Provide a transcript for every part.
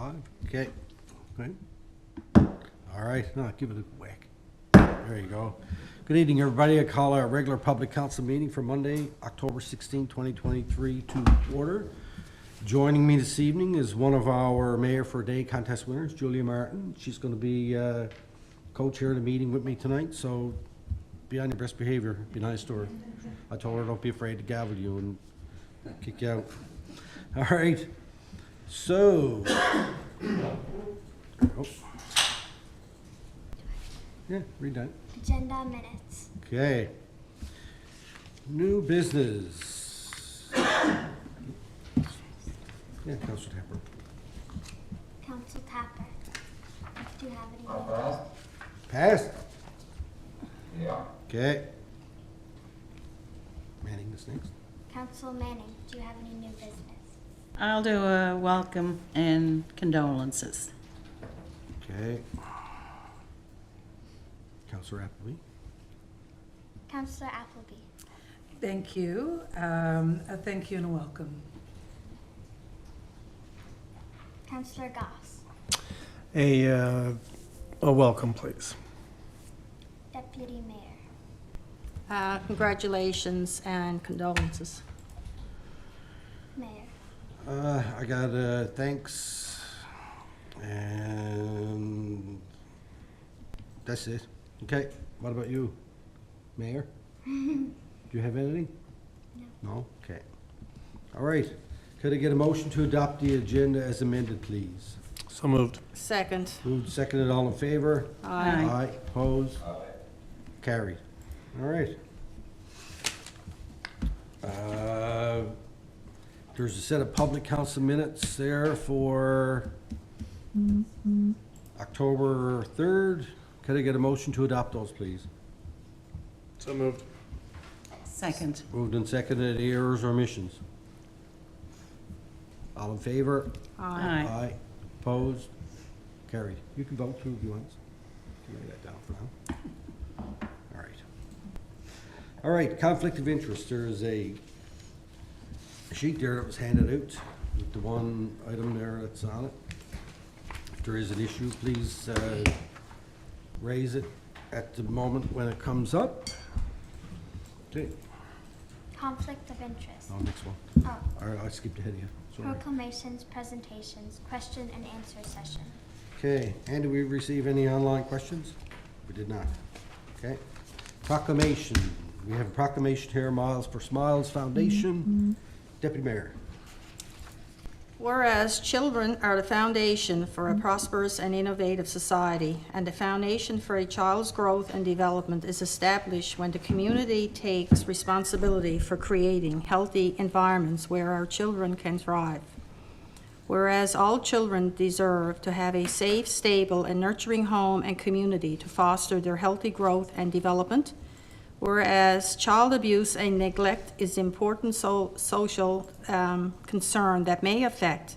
Live. Okay. Okay. All right. No, give it a whack. There you go. Good evening, everybody. I call our regular public council meeting for Monday, October 16, 2023 to order. Joining me this evening is one of our Mayor for a Day contest winners, Julia Martin. She's going to be co-chairing the meeting with me tonight, so be on your best behavior. Be nice to her. I told her don't be afraid to gavel you and kick you out. All right. So, oh. Yeah, read that. Agenda minutes. Okay. New business. Yeah, Councilor Tapper. Council Tapper. Do you have any new? Passed. Yeah. Okay. Manning this next. Council Manning. Do you have any new business? I'll do a welcome and condolences. Okay. Councilor Appleby. Councilor Appleby. Thank you. A thank you and a welcome. Councilor Goss. A welcome, please. Deputy Mayor. Congratulations and condolences. Mayor. I got thanks, and that's it. Okay, what about you, Mayor? Do you have anything? No. No? Okay. All right. Could I get a motion to adopt the agenda as amended, please? So moved. Second. Moved, seconded, all in favor? Aye. Aye, opposed? Carried. All right. There's a set of public council minutes there for October 3rd. Could I get a motion to adopt those, please? So moved. Second. Moved and seconded, errors or omissions? All in favor? Aye. Aye. Opposed? Carried. You can vote too if you want. You can lay that down for now. All right. All right, conflict of interest. There is a sheet there that was handed out with the one item there that's on it. If there is an issue, please raise it at the moment when it comes up. Okay. Conflict of interest. Oh, next one. Oh. All right, I skipped ahead of you. Sorry. Proclamations, presentations, question and answer session. Okay, and did we receive any online questions? We did not. Okay. Proclamation. We have a proclamation here, Miles for Smiles Foundation. Deputy Mayor. Whereas children are the foundation for a prosperous and innovative society, and the foundation for a child's growth and development is established when the community takes responsibility for creating healthy environments where our children can thrive. Whereas all children deserve to have a safe, stable, and nurturing home and community to foster their healthy growth and development. Whereas child abuse and neglect is important social concern that may affect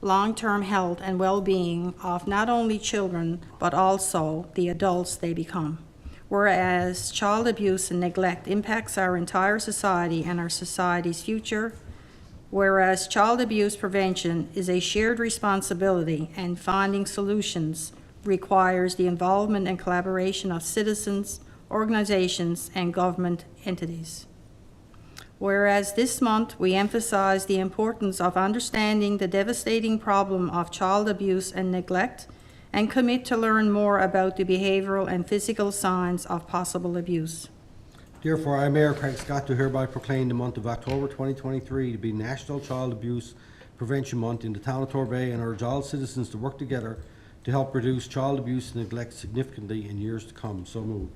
long-term health and well-being of not only children, but also the adults they become. Whereas child abuse and neglect impacts our entire society and our society's future. Whereas child abuse prevention is a shared responsibility and finding solutions requires the involvement and collaboration of citizens, organizations, and government entities. Whereas this month we emphasize the importance of understanding the devastating problem of child abuse and neglect and commit to learn more about the behavioral and physical signs of possible abuse. Therefore, I, Mayor Craig Scott, do hereby proclaim the month of October 2023 to be National Child Abuse Prevention Month in the town of Torbay and urge all citizens to work together to help reduce child abuse and neglect significantly in years to come. So moved.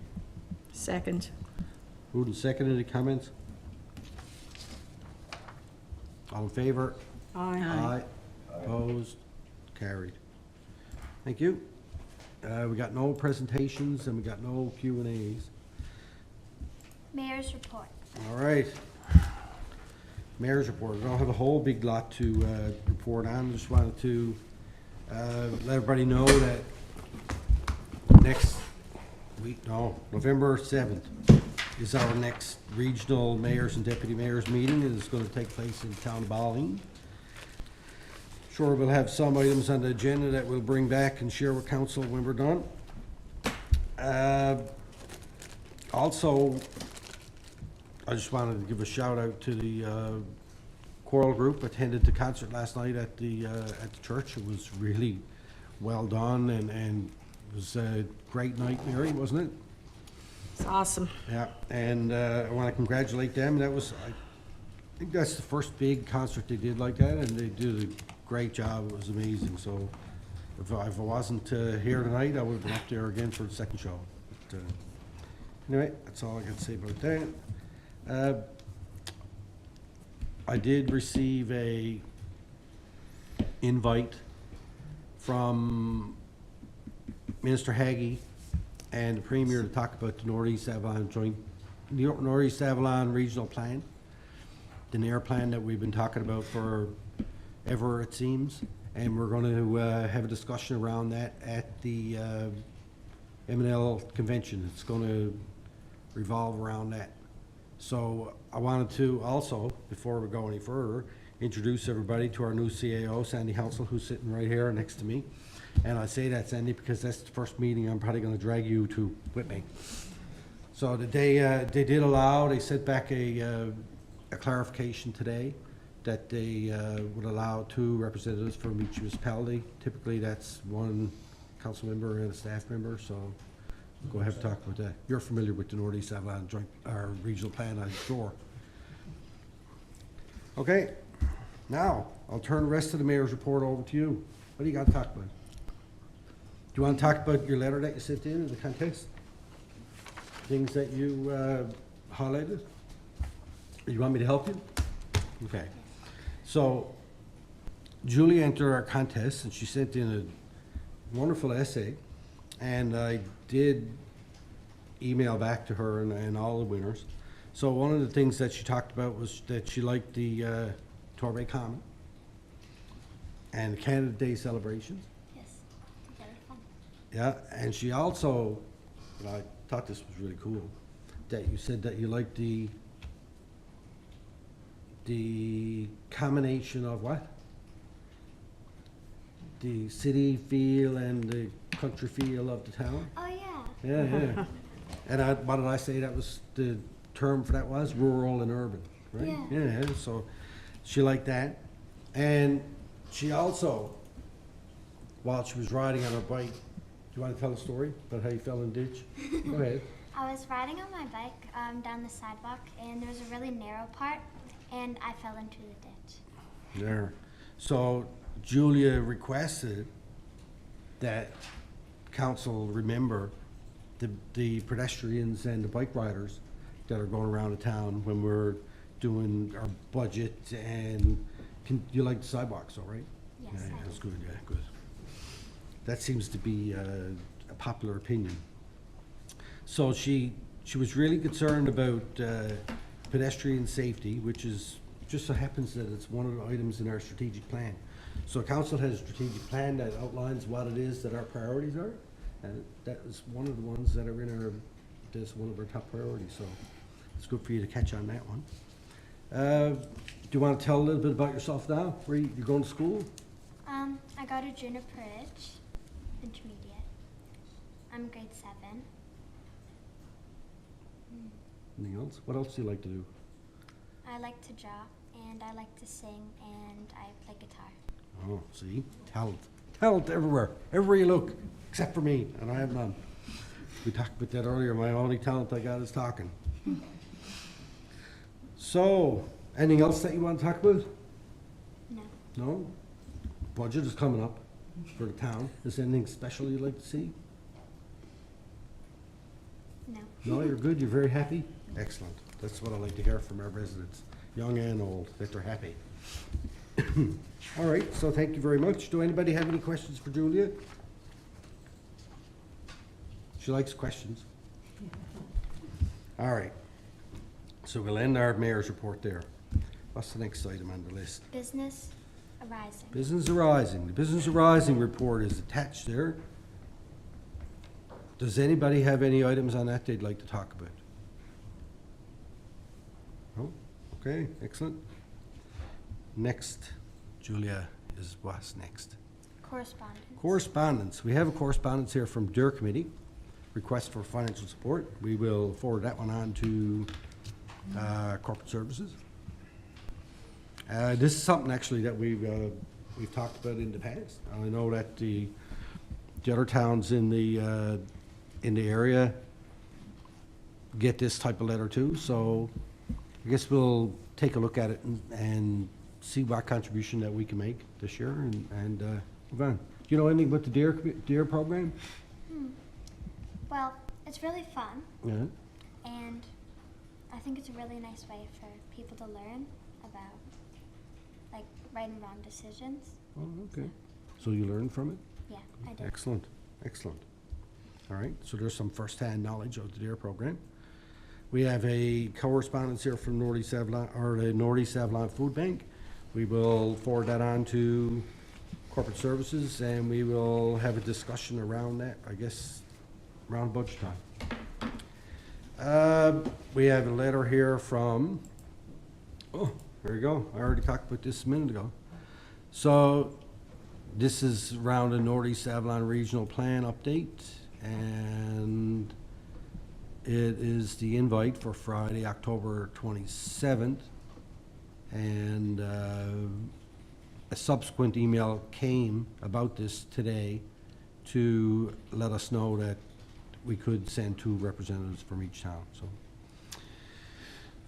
Second. Moved and seconded. Any comments? All in favor? Aye. Opposed? Carried. Thank you. We got no presentations and we got no Q&As. Mayor's report. All right. Mayor's report. We don't have a whole big lot to report on. Just wanted to let everybody know that next week, November 7th is our next regional mayors and deputy mayors meeting. It is going to take place in the town of Balling. Sure, we'll have some items on the agenda that we'll bring back and share with council when we're done. Also, I just wanted to give a shout out to the choral group. Attended the concert last night at the church. It was really well done, and it was a great night, Mary, wasn't it? It's awesome. Yeah, and I want to congratulate them. That was, I think that's the first big concert they did like that, and they did a great job. It was amazing. So if I wasn't here tonight, I would have been up there again for the second show. But, anyway, that's all I got to say about that. I did receive a invite from Minister Haggie and the Premier to talk about the Northeast Avalon Northeast Avalon Regional Plan, the NAIR plan that we've been talking about forever, it seems. And we're going to have a discussion around that at the M&L convention. It's going to revolve around that. So I wanted to also, before we go any further, introduce everybody to our new CAO, Sandy Hounsel, who's sitting right here next to me. And I say that, Sandy, because that's the first meeting I'm probably going to drag you to with me. So they did allow, they sent back a clarification today that they would allow 2 representatives from each municipality. Typically, that's 1 council member and a staff member, so go ahead and talk about that. You're familiar with the Northeast Avalon Joint, Regional Plan, I'm sure. Okay, now, I'll turn the rest of the mayor's report over to you. What do you got to talk about? Do you want to talk about your letter that you sent in the context? Things that you highlighted? You want me to help you? Okay. So, Julie entered our contest and she sent in a wonderful essay, and I did email back to her and all the winners. So one of the things that she talked about was that she liked the Torbay Common and Canada Day celebrations. Yes, very fun. Yeah, and she also, and I thought this was really cool, that you said that you liked the combination of what? The city feel and the country feel of the town? Oh, yeah. Yeah, yeah. And what did I say that was the term for that was? Rural and urban, right? Yeah. Yeah, so she liked that. And she also, while she was riding on her bike, do you want to tell a story about how you fell in the ditch? Go ahead. I was riding on my bike down the sidewalk, and there was a really narrow part, and I fell into the ditch. There. So Julia requested that council remember the pedestrians and the bike riders that are going around the town when we're doing our budget. And you like the sidewalks, all right? Yes, Yeah, I that's do. good, yeah, good. That seems to be a popular opinion. So she was really concerned about pedestrian safety, which is, just so happens that it's one of the items in our strategic plan. So council has a strategic plan that outlines what it is that our priorities are, and that is one of the ones that are in our, that's one of our top priorities, so it's good for you to catch on that one. Do you want to tell a little bit about yourself now? Where you're going to school? I go to Juniper Ridge Intermediate. I'm grade 7. Anything else? What else do you like to do? I like to draw, and I like to sing, and I play guitar. Oh, see, talent, talent everywhere, everywhere you look, except for me, and I have none. We talked about that earlier. My only talent I got is talking. So, anything else that you want to talk about? No. No? Budget is coming up for the town. Is there anything special you'd like to see? No. No, you're good. You're very happy. Excellent. That's what I like to hear from our residents, young and old, that they're happy. All right, so thank you very much. Do anybody have any questions for Julia? She likes questions. All right. So we'll end our mayor's report there. What's the next item on the list? Business arising. Business arising. The business arising report is attached there. Does anybody have any items on that they'd like to talk about? No? Okay, excellent. Next, Julia, is what's next. Correspondence. Correspondence. We have a correspondence here from Deer Committee, request for financial support. We will forward that one on to Corporate Services. This is something actually that we've talked about in the past. I know that the other towns in the area get this type of letter too, so I guess we'll take a look at it and see what contribution that we can make this year and move on. Do you know anything about the Deer program? Well, it's really fun, Yeah. and I think it's a really nice way for people to learn about, like, right and wrong decisions. Oh, okay. So you learned from it? Yeah, I did. Excellent, excellent. All right, so there's some firsthand knowledge of the DARE program. We have a correspondence here from Nordy Savlon, or the Nordy Savlon Food Bank. We will forward that on to Corporate Services, and we will have a discussion around that, I guess, around budget time. We have a letter here from, oh, there you go. I already talked about this a minute ago. So this is around the Nordy Savlon Regional Plan update, and it is the invite for Friday, October 27th. And a subsequent email came about this today to let us know that we could send 2 representatives from each town, so.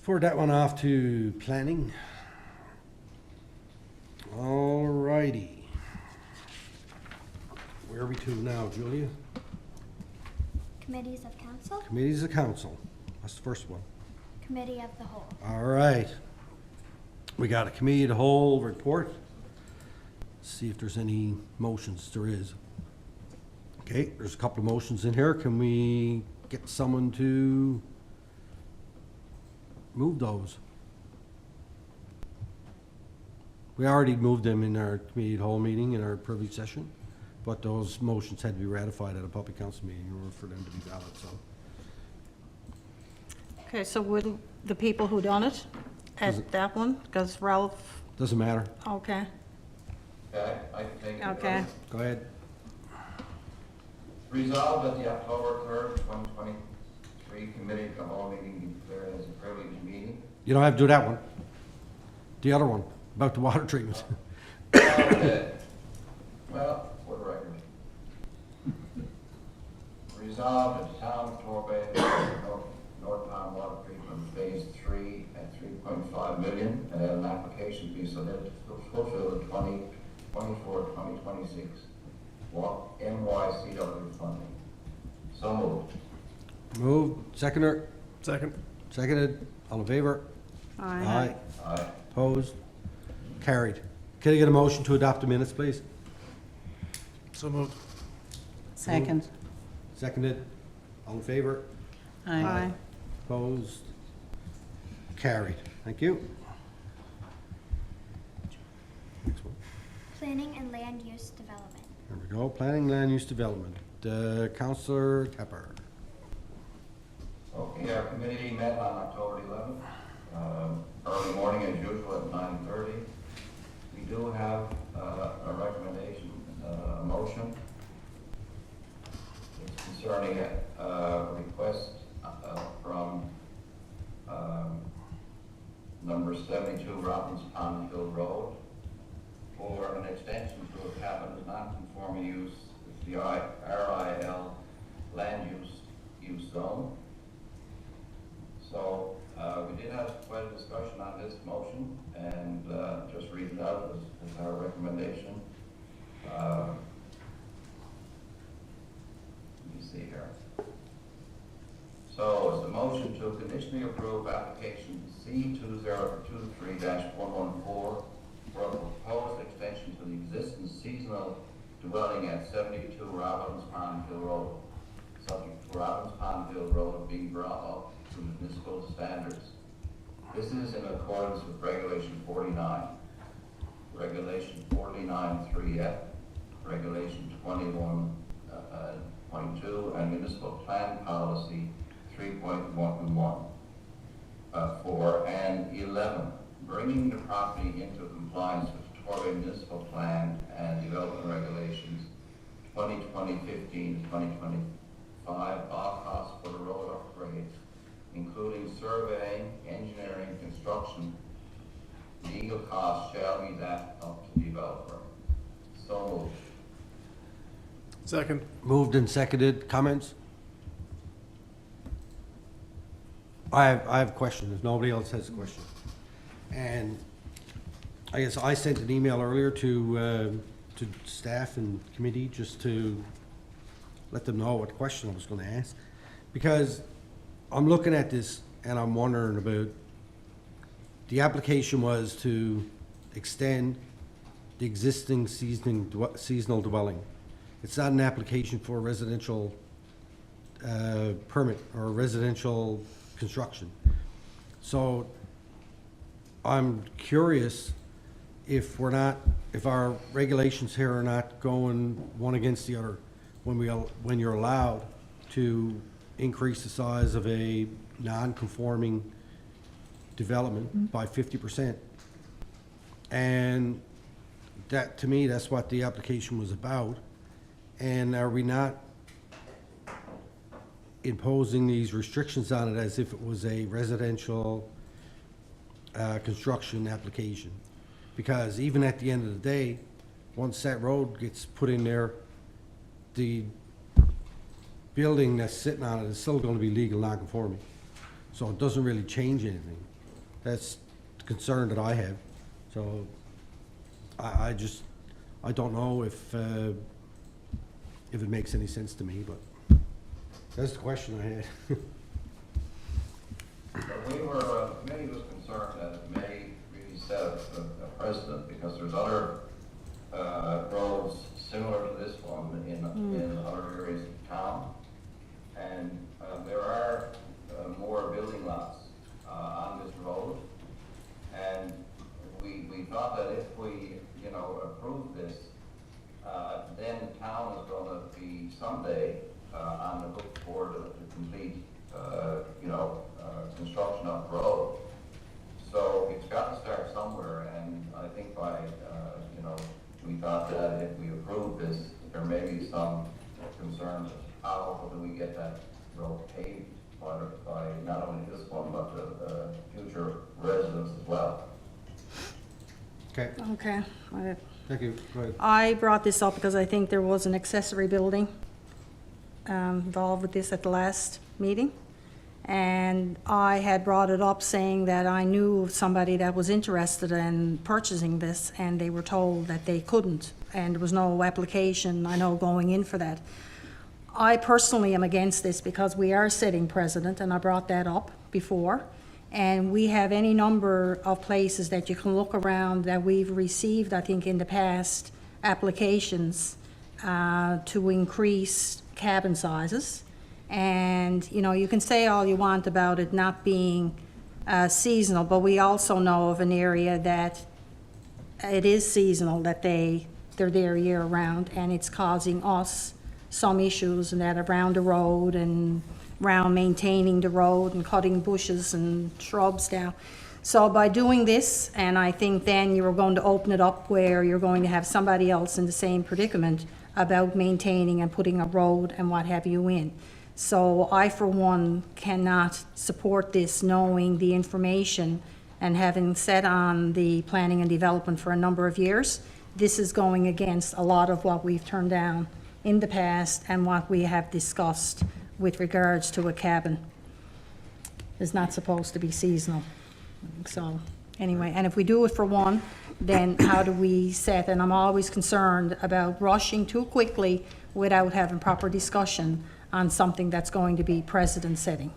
Forward that one off to planning. All righty. Where are we to now, Julia? Committees of Council, Committees of Council. That's the first one. Committee of the Whole. All right. We got a committee of the whole report. See if there's any motions. There is. Okay, there's a couple of motions in here. Can we get someone to move those? We already moved them in our committee of the whole meeting in our privy session, but those motions had to be ratified at a public council meeting in order for them to be valid, so. Okay, so would the people who done it Does at it- that one, because Ralph, Doesn't matter. okay, Okay, I can take it. okay. Go ahead. Resolved that the October 3rd, 2023 committee of the whole meeting be declared as a privileged meeting. You don't have to do that one. The other one, about the water treatment. Okay. Well, for the record. Resolved that the town of Torbay, North Palm Water Treatment Phase 3 at $3.5 million, and that an application be submitted to fulfill the 2024-2026 NYCW funding. So moved. Moved, seconder, Second. seconded, all in favor? Aye. Aye. Opposed? Carried. Can I get a motion to adopt the minutes, please? So moved. Second. Seconded, all in favor? Aye. Opposed? Carried. Thank you. Next one. Planning and Land Use Development. There we go, planning land use development. Counselor Tepper. Okay, our committee met on October 11th, early morning as usual at 9:30. We do have a recommendation, a motion. It's concerning a request from number 72 Robbins Pond Hill Road for an extension to a cabinet non-conforming use, the RIL land use zone. So we did have quite a discussion on this motion, and just read it out as our recommendation. Let me see here. So it's a motion to conditionally approve application C2023-114 for a proposed extension to the existing seasonal dwelling at 72 Robbins Pond Hill Road, subject to Robbins Pond Hill Road being brought up to municipal standards. This is in accordance with Regulation 49, Regulation 49-3F, Regulation 21.2, and Municipal Plan Policy 3.1, 4 and 11, bringing the property into compliance with Victoria Municipal Plan and Development Regulations 2015 to 2025, all costs for the road upgrades, including surveying, engineering, construction, legal costs shall be that of the developer. So moved. Second. Moved and seconded. Comments? I have a question, if nobody else has a question. And I guess I sent an email earlier to staff and committee just to let them know what question I was gonna ask. Because I'm looking at this and I'm wondering about, the application was to extend the existing seasonal dwelling. It's not an application for a residential permit or residential construction. So I'm curious if our regulations here are not going one against the other when you're allowed to increase the size of a non-conforming development by 50%. And that, to me, that's what the application was about. And are we not imposing these restrictions on it as if it was a residential construction application? Because even at the end of the day, once that road gets put in there, the building that's sitting on it is still going to be legal non-conforming. So it doesn't really change anything. That's the concern that I have. So I don't know if it makes any sense to me, but that's the question I had. But the committee was concerned that it may really set a precedent, because there's other roads similar to this one in other areas of town. And there are more building lots on this road. And we thought that if we, approve this, then the town is going to be someday on the hook for to complete, construction of the road. So it's got to start somewhere, and I think we thought that if we approve this, there may be some concerns of how do we get that road paved by not only this one, but the future residents as well. Okay, Okay. thank you. Go ahead. I brought this up because I think there was an accessory building involved with this at the last meeting. And I had brought it up saying that I knew of somebody that was interested in purchasing this, and they were told that they couldn't, and there was no application, I know, going in for that. I personally am against this because we are setting precedent, and I brought that up before. And we have any number of places that you can look around that we've received, I think, in the past, applications to increase cabin sizes. And, you can say all you want about it not being seasonal, but we also know of an area that it is seasonal, that they're there year-round, and it's causing us some issues, and that around the road and around maintaining the road and cutting bushes and shrubs down. So by doing this, and I think then you're going to open it up where you're going to have somebody else in the same predicament about maintaining and putting a road and what have you in. So I, for one, cannot support this, knowing the information and having sat on the planning and development for a number of years. This is going against a lot of what we've turned down in the past and what we have discussed with regards to a cabin. It's not supposed to be seasonal. So, anyway, and if we do it for one, then how do we set? And I'm always concerned about rushing too quickly without having proper discussion on something that's going to be precedent setting.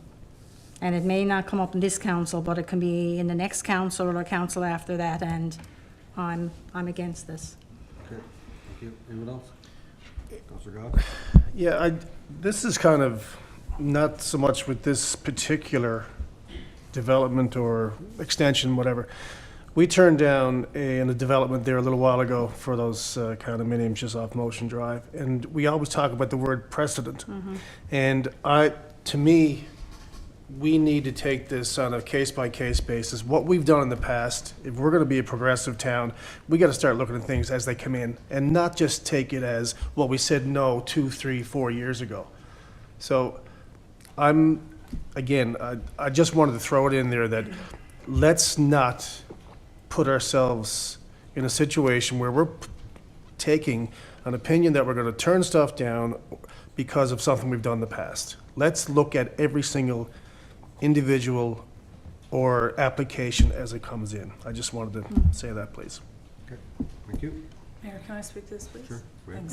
And it may not come up in this council, but it can be in the next council or the council after that, and I'm against this. Okay, thank you. Anyone else? Councilor Goff? Yeah, this is kind of not so much with this particular development or extension, whatever. We turned down in a development there a little while ago for those condominiums just off Motion Drive, and we always talk about the word precedent. And to me, we need to take this on a case-by-case basis. What we've done in the past, if we're going to be a progressive town, we got to start looking at things as they come in and not just take it as, well, we said no 2, 3, 4 years ago. So I just wanted to throw it in there that let's not put ourselves in a situation where we're taking an opinion that we're going to turn stuff down because of something we've done in the past. Let's look at every single individual or application as it comes in. I just wanted to say that, please. Okay, thank you. Mayor, can I speak to this, please? Sure, go ahead.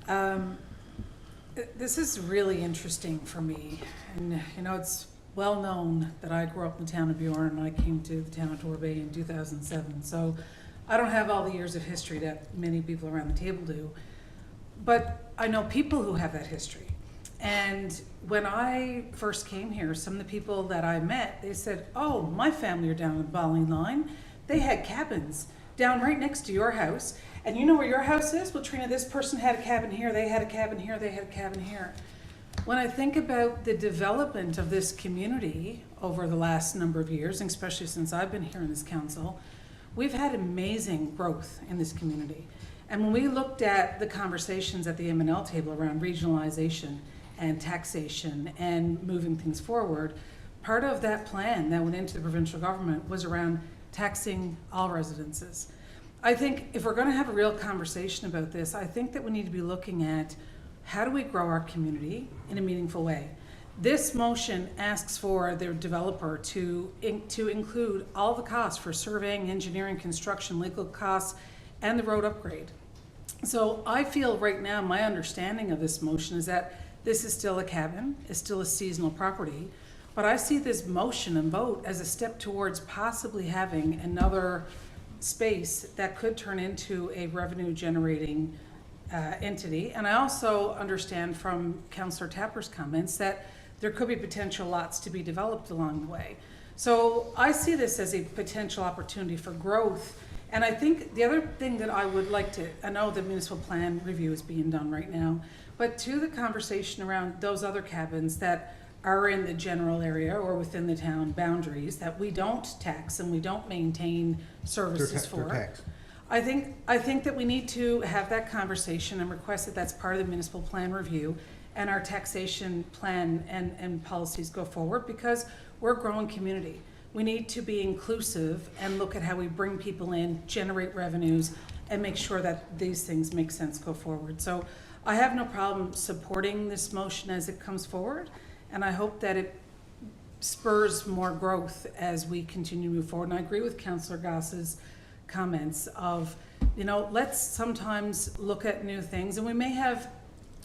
Thanks. This is really interesting for me. And, you know, it's well known that I grew up in the town of Bjorn and I came to the town of Torbay in 2007. So I don't have all the years of history that many people around the table do. But I know people who have that history. And when I first came here, some of the people that I met, they said, oh, my family are down the Bowling line. They had cabins down right next to your house. And you know where your house is? Well, Trina, this person had a cabin here, they had a cabin here, they had a cabin here. When I think about the development of this community over the last number of years, and especially since I've been here in this council, we've had amazing growth in this community. And when we looked at the conversations at the M&L table around regionalization and taxation and moving things forward, part of that plan that went into the provincial government was around taxing all residences. I think if we're going to have a real conversation about this, I think that we need to be looking at how do we grow our community in a meaningful way. This motion asks for the developer to include all the costs for surveying, engineering, construction, legal costs, and the road upgrade. So I feel right now, my understanding of this motion is that this is still a cabin, it's still a seasonal property, but I see this motion and vote as a step towards possibly having another space that could turn into a revenue generating entity. And I also understand from Councillor Tapper's comments that there could be potential lots to be developed along the way. So I see this as a potential opportunity for growth. And I think the other thing that I would like to, I know the municipal plan review is being done right now, but to the conversation around those other cabins that are in the general area or within the town boundaries that we don't tax and we don't maintain services for. They're taxed. I think that we need to have that conversation and request that that's part of the municipal plan review and our taxation plan and policies go forward, because we're a growing community. We need to be inclusive and look at how we bring people in, generate revenues, and make sure that these things make sense go forward. So I have no problem supporting this motion as it comes forward, and I hope that it spurs more growth as we continue to move forward. And I agree with Councillor Goss's comments of, you know, let's sometimes look at new things. And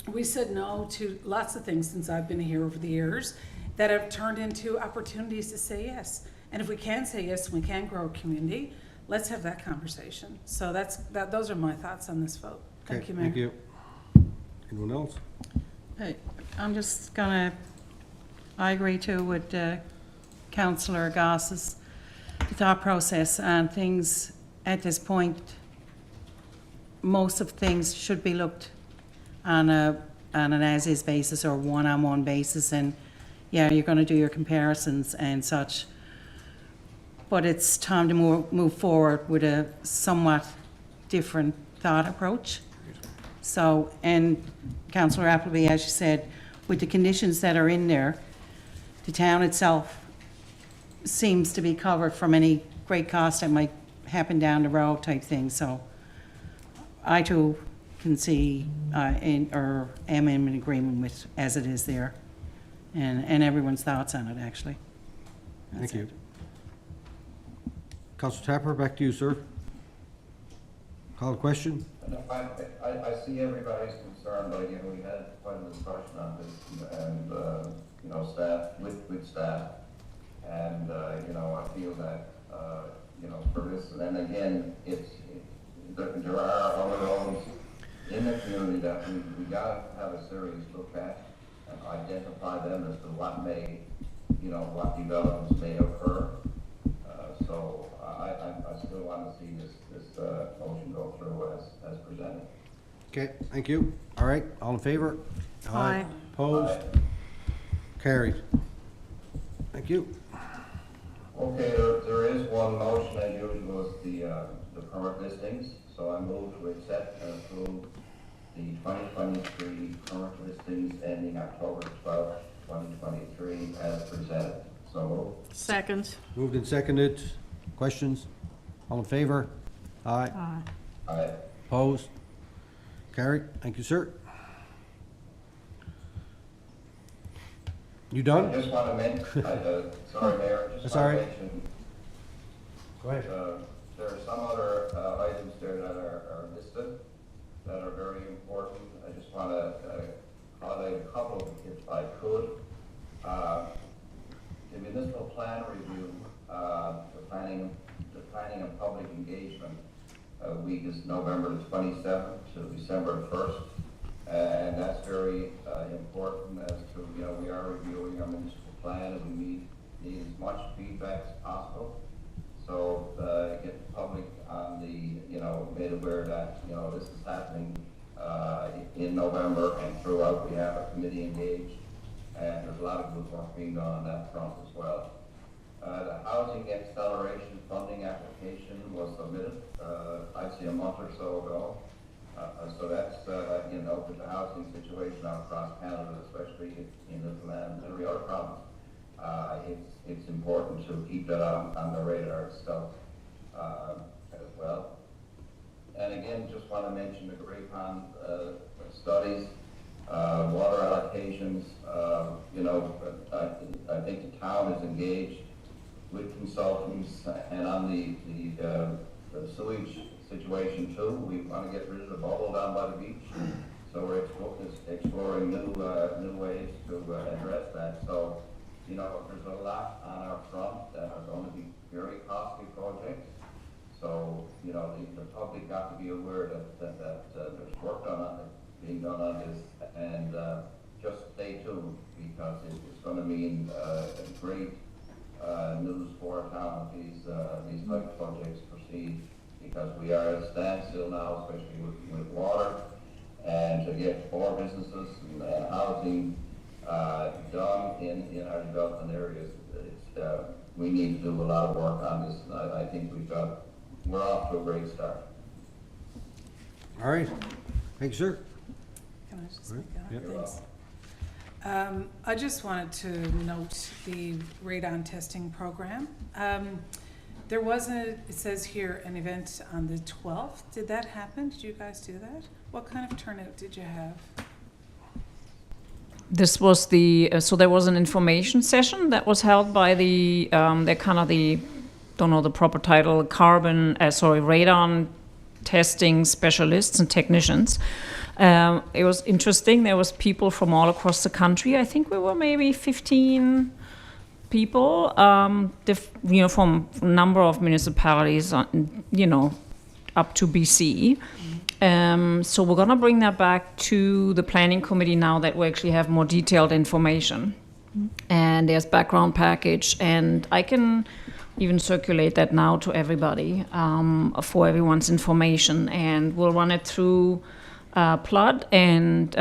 we said no to lots of things since I've been here over the years that have turned into opportunities to say yes. And if we can say yes and we can grow a community, let's have that conversation. So those are my thoughts on this vote. Thank Okay, you, Mayor. thank you. Anyone else? I'm just gonna, I agree too with Councillor Goss's thought process, and things at this point, most of things should be looked on an as-is basis or one-on-one basis, and yeah, you're gonna do your comparisons and such. But it's time to move forward with a somewhat different thought approach. So, and Councillor Appleby, as you said, with the conditions that are in there, the town itself seems to be covered from any great cost that might happen down the road type thing. So I too can see am in agreement with as it is there, and everyone's thoughts on it actually. That's Thank you. it. Councilor Tapper, back to you, sir. Call a question? I see everybody's concern, but again, we had quite a discussion on this, and, you know, staff, with staff, and, you know, I feel that, you know, for this, and then again, there are other roads in the community that we gotta have a serious look at and identify them as to what may, you know, what developments may occur. So I still want to see this motion go through as presented. Okay, thank you. All right, all in favor? Aye. Opposed? Carried. Thank you. Okay, there is one motion as usual, is the permit listings. So I move to accept and approve the 2023 permit listings ending October 12th, 2023 as presented. So moved. Second. Moved and seconded. Questions? All in favor? Aye. Aye. Opposed? Carried. Thank you, sir. You I done? just want to mention, sorry, Mayor, That's just all want to right. mention, Go ahead. there are some other items there that are listed that are very important. I just want to highlight a couple if I could. The municipal plan review, the planning and public engagement week is November the 27th to December 1st. And that's very important as to, we are reviewing our municipal plan and we need as much feedback as possible. So get the public on made aware that, this is happening in November and throughout. We have a committee engaged and there's a lot of good work being done on that front as well. The housing acceleration funding application was submitted, I'd say a month or so ago. So that's, with the housing situation out across Canada, especially in Newfoundland and every other province, it's important to keep that on the radar itself as well. And again, just want to mention the Grey Pond studies, water allocations. I think the town is engaged with consultants and on the sewage situation too. We want to get rid of the bubble down by the beach, so we're exploring new ways to address that. So, there's a lot on our front that are going to be very costly projects. So, the public got to be aware that there's work being done on this, and just stay tuned because it's going to mean great news for our town if these type of projects proceed. Because we are at a standstill now, especially with water, and to get more businesses and housing done in our development areas, we need to do a lot of work on this, and I think we're off to a great start. All right. Thank you, sir. Can I just Right. speak on it? Yep. Thanks. I just wanted to note the radon testing program. There was it says here, an event on the 12th. Did that happen? Did you guys do that? What kind of turnout did you have? This was so there was an information session that was held by they're kind of don't know the proper title, radon testing specialists and technicians. It was interesting. There was people from all across the country. I think we were maybe 15 people, from a number of municipalities, up to BC. So we're going to bring that back to the planning committee now that we actually have more detailed information. And there's background package, and I can even circulate that now to everybody for everyone's information. And we'll run it through PLUD, and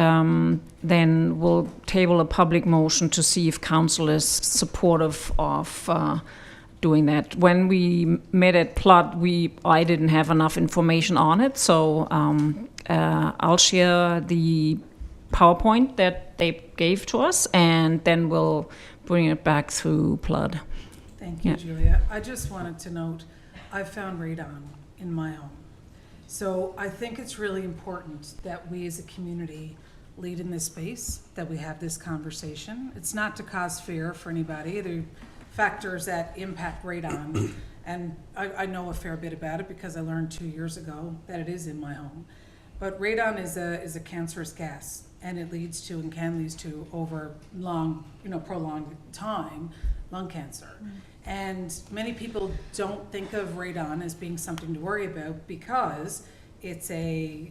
then we'll table a public motion to see if council is supportive of doing that. When we met at PLUD, I didn't have enough information on it, so I'll share the PowerPoint that they gave to us, and then we'll bring it back through PLUD. Thank you, Yeah. Julia. I just wanted to note, I found radon in my home. So I think it's really important that we as a community lead in this space, that we have this conversation. It's not to cause fear for anybody. There are factors that impact radon, and I know a fair bit about it because I learned 2 years ago that it is in my home. But radon is a cancerous gas, and it leads to and can lead to over prolonged time, lung cancer. And many people don't think of radon as being something to worry about because it's a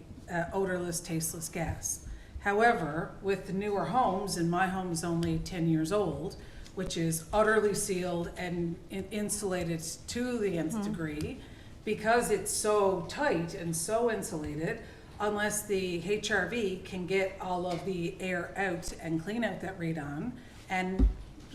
odorless, tasteless gas. However, with the newer homes, and my home is only 10 years old, which is utterly sealed and insulated to the nth degree, because it's so tight and so insulated, unless the HRV can get all of the air out and clean out that radon, and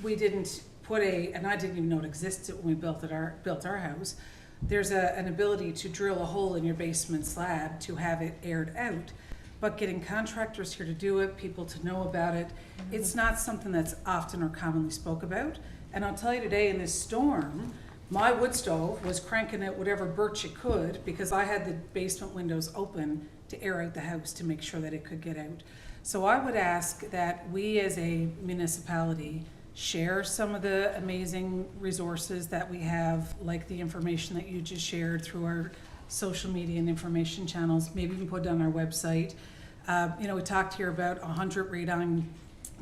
we didn't put and I didn't even know it existed when we built our house, there's an ability to drill a hole in your basement slab to have it aired out. But getting contractors here to do it, people to know about it, it's not something that's often or commonly spoke about. And I'll tell you today, in this storm, my wood stove was cranking out whatever birch it could because I had the basement windows open to air out the house to make sure that it could get out. So I would ask that we as a municipality share some of the amazing resources that we have, like the information that you just shared through our social media and information channels, maybe even put it on our website. We talked here about 100 radon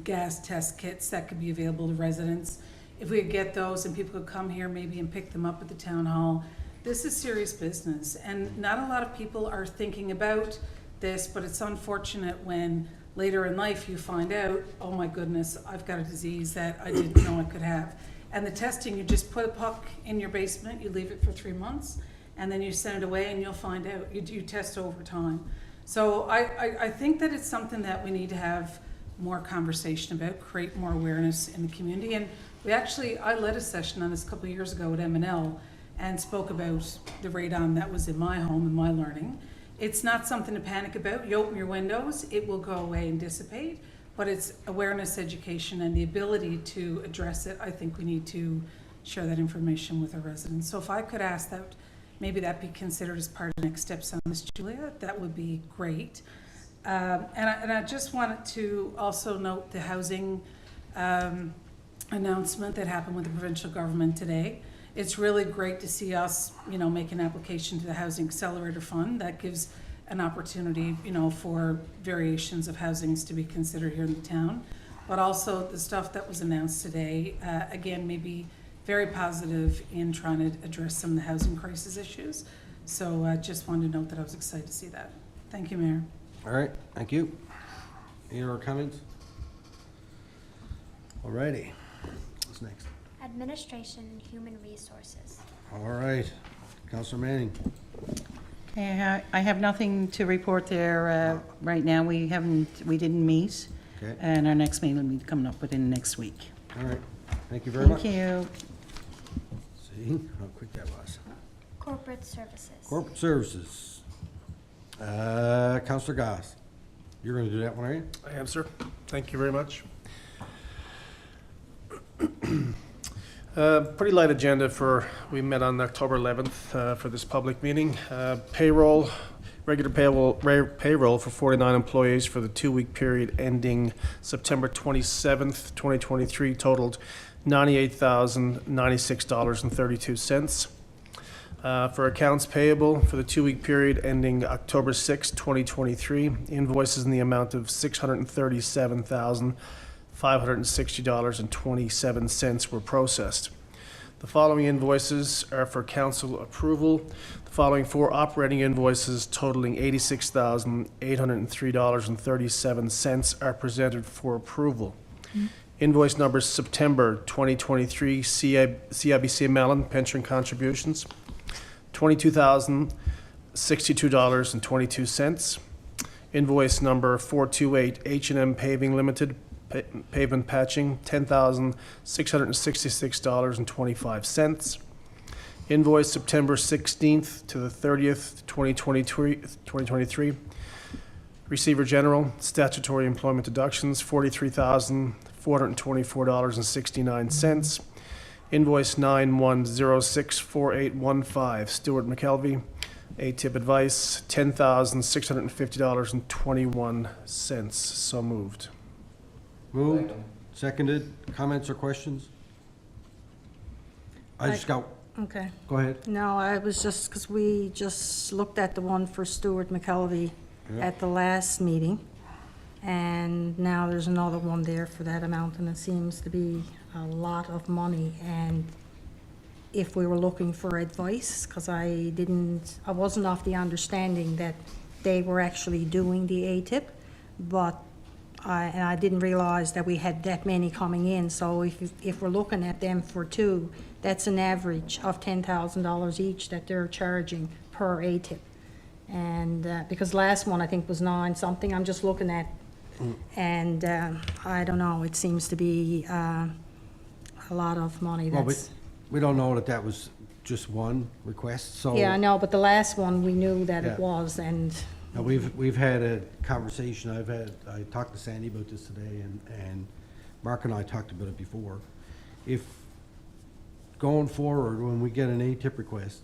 gas test kits that could be available to residents. If we could get those and people could come here maybe and pick them up at the town hall. This is serious business, and not a lot of people are thinking about this, but it's unfortunate when later in life you find out, oh my goodness, I've got a disease that I didn't know I could have. And the testing, you just put a puck in your basement, you leave it for 3 months, and then you send it away and you'll find out. You test over time. So I think that it's something that we need to have more conversation about, create more awareness in the community. And I led a session on this a couple of years ago at M&L and spoke about the radon that was in my home and my learning. It's not something to panic about. You open your windows, it will go away and dissipate, but it's awareness, education, and the ability to address it. I think we need to share that information with our residents. So if I could ask that, maybe that be considered as part of the next steps on this, Julia, that would be great. And I just wanted to also note the housing announcement that happened with the provincial government today. It's really great to see us, make an application to the Housing Accelerator Fund. That gives an opportunity, for variations of housings to be considered here in the town. But also the stuff that was announced today, again, maybe very positive in trying to address some of the housing crisis issues. So I just wanted to note that I was excited to see that. Thank you, Mayor. All right, thank you. Any other comments? All righty. What's next? Administration and Human Resources. All right, Councilor Manning. Okay, I have nothing to report there right now. We didn't meet, Okay, and our next meeting will be coming up within next week. all right. Thank you very much. Thank you. See how quick that was. Corporate Services. Corporate Services. Councilor Goss. You're going to do that one, are you? I am, sir. Thank you very much. Pretty light agenda we met on October 11th for this public meeting. Regular payroll for 49 employees for the 2-week period ending September 27th, 2023 totaled $98,096.32. For accounts payable for the 2-week period ending October 6, 2023, invoices in the amount of $637,560.27 were processed. The following invoices are for council approval. The following 4 operating invoices totaling $86,803.37 are presented for approval. Invoice number September 2023 CIBC Mellon pension contributions, $22,062.22. Invoice number 428 H&M Paving Limited pavement patching, $10,666.25. Invoice September 16th to the 30th, 2023. Receiver General, statutory employment deductions, $43,424.69. Invoice 91064815, Stuart McKelvey, ATIP Advice, $10,650.21. So moved. Moved, seconded. Comments or questions? I just got, Okay. go ahead. No, I was just, because we just looked at the one for Stuart McKelvey Yeah. at the last meeting, and now there's another one there for that amount, and it seems to be a lot of money. And if we were looking for advice, because I wasn't of the understanding that they were actually doing the ATIP, but I didn't realize that we had that many coming in. So if we're looking at them for 2, that's an average of $10,000 each that they're charging per ATIP. And because last one I think was 9 something, I'm just looking at, and I don't know, it seems to be a lot of money. Well, That's, we don't know that that was just one request, so. yeah, I know, but the last one, we knew that Yeah. it was, and Now, we've had a conversation, I talked to Sandy about this today, and Mark and I talked about it before. If, going forward, when we get an ATIP request,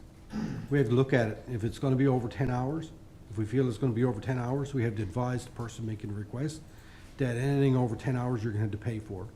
we have to look at it. If it's gonna be over 10 hours, if we feel it's gonna be over 10 hours, we have to advise the person making the request that anything over 10 hours, you're gonna have to pay for.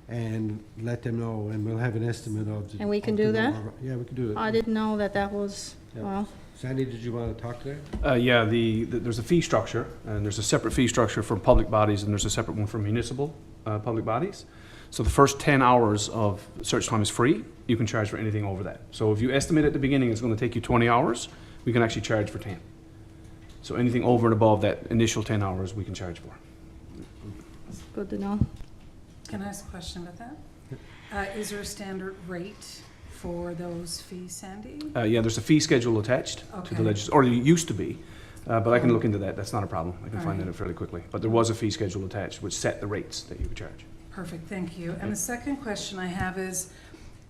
And let them know, and we'll have an estimate of. And we can of do the that? number. Yeah, we can do I that. didn't know that that was, Yeah. well, Sandy, did you wanna talk to that? Yeah, there's a fee structure, and there's a separate fee structure for public bodies, and there's a separate one for municipal public bodies. So the first 10 hours of search time is free. You can charge for anything over that. So if you estimate at the beginning it's going to take you 20 hours, we can actually charge for 10. So anything over and above that initial 10 hours, we can charge for. it's good to know. Can I ask a question about that? Is there a standard rate for those fees, Sandy? Yeah, there's a fee schedule attached to the Okay. or it used to be, but I can look into that. That's not a problem. I can find that Alright. out fairly quickly. But there was a fee schedule attached which set the rates that you would charge. Perfect, thank you. And the second question I have is,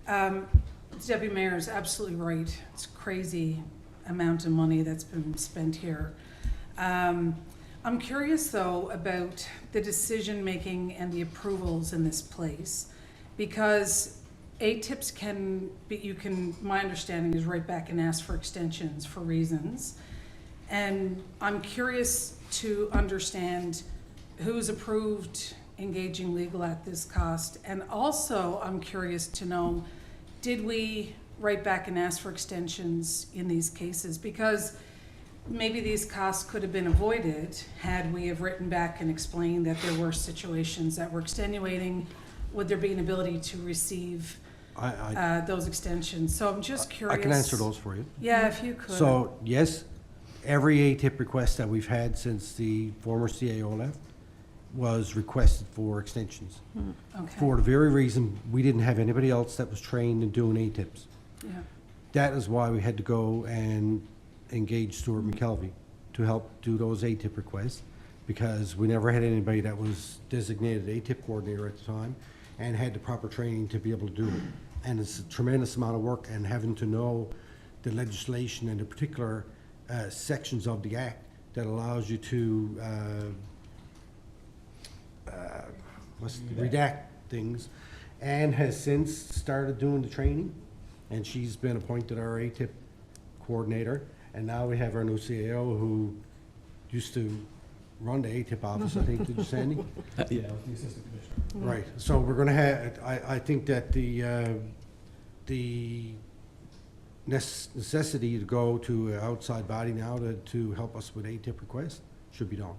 Deputy Mayor is absolutely right. It's a crazy amount of money that's been spent here. I'm curious, though, about the decision-making and the approvals in this place, because ATIPs can be, my understanding is right back and ask for extensions for reasons. And I'm curious to understand who's approved engaging legal at this cost. And also, I'm curious to know, did we write back and ask for extensions in these cases? Because maybe these costs could have been avoided had we have written back and explained that there were situations that were extenuating. Would there be an ability to receive those extensions? So I'm just curious. I can answer those for you. Yeah, if you could. So, yes, every ATIP request that we've had since the former CAO left was requested for extensions. Okay. For the very reason, we didn't have anybody else that was trained in doing ATIPs. Yeah. That is why we had to go and engage Stuart McKelvey to help do those ATIP requests, because we never had anybody that was designated ATIP coordinator at the time and had the proper training to be able to do it. And it's a tremendous amount of work, and having to know the legislation and the particular sections of the act that allows you to redact things, and has since started doing the training, and she's been appointed our ATIP coordinator, and now we have our new CAO who used to run the ATIP office, I think, did you, Sandy? Yeah, the assistant commissioner. Right, so we're gonna have, I think that the necessity to go to an outside body now to help us with ATIP requests should be done.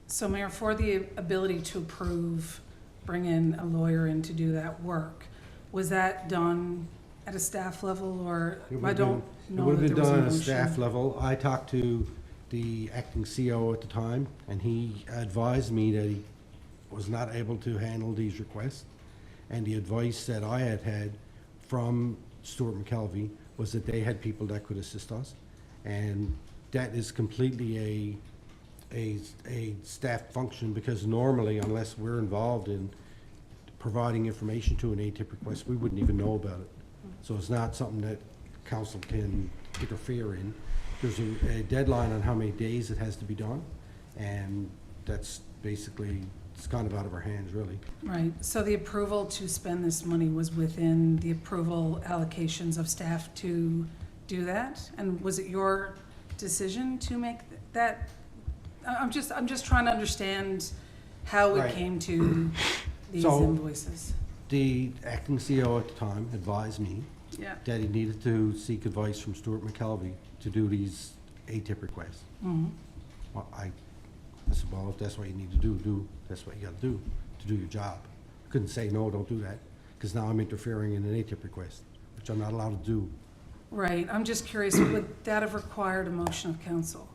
So Mayor, for the ability to approve, bring in a lawyer in to do that work, was that done at a staff level, or I don't It know would that have been there was a done at a motion? staff level. I talked to the acting CO at the time, and he advised me that he was not able to handle these requests. And the advice that I had had from Stuart McKelvey was that they had people that could assist us. And that is completely a staff function, because normally, unless we're involved in providing information to an ATIP request, we wouldn't even know about it. So it's not something that council can interfere in. There's a deadline on how many days it has to be done, and that's basically, it's kind of out of our hands, really. Right, so the approval to spend this money was within the approval allocations of staff to do that? And was it your decision to make that? I'm just trying to understand how we Right. came to these So- invoices. The acting CO at the time advised me Yeah. that he needed to seek advice from Stuart McKelvey to do these ATIP requests. Mhm. Well, I said, well, if that's what you need to do, that's what you gotta do to do your job. Couldn't say, no, don't do that, because now I'm interfering in an ATIP request, which I'm not allowed to do. Right, I'm just curious, would that have required a motion of council?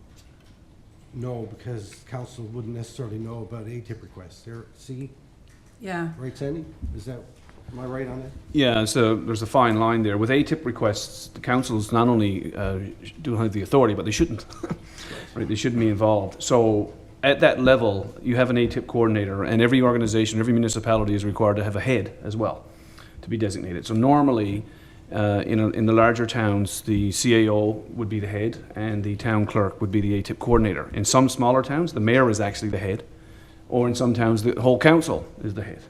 No, because council wouldn't necessarily know about ATIP requests. There, see, Yeah, right, Sandy? Is that, am I right on that? Yeah, so there's a fine line there. With ATIP requests, the councils not only don't have the authority, but they shouldn't. Right, they shouldn't be involved. So at that level, you have an ATIP coordinator, and every organization, every municipality is required to have a head as well. to be designated. So normally, in the larger towns, the CAO would be the head and the town clerk would be the ATIP coordinator. In some smaller towns, the mayor is actually the head, or in some towns, the whole council is the head.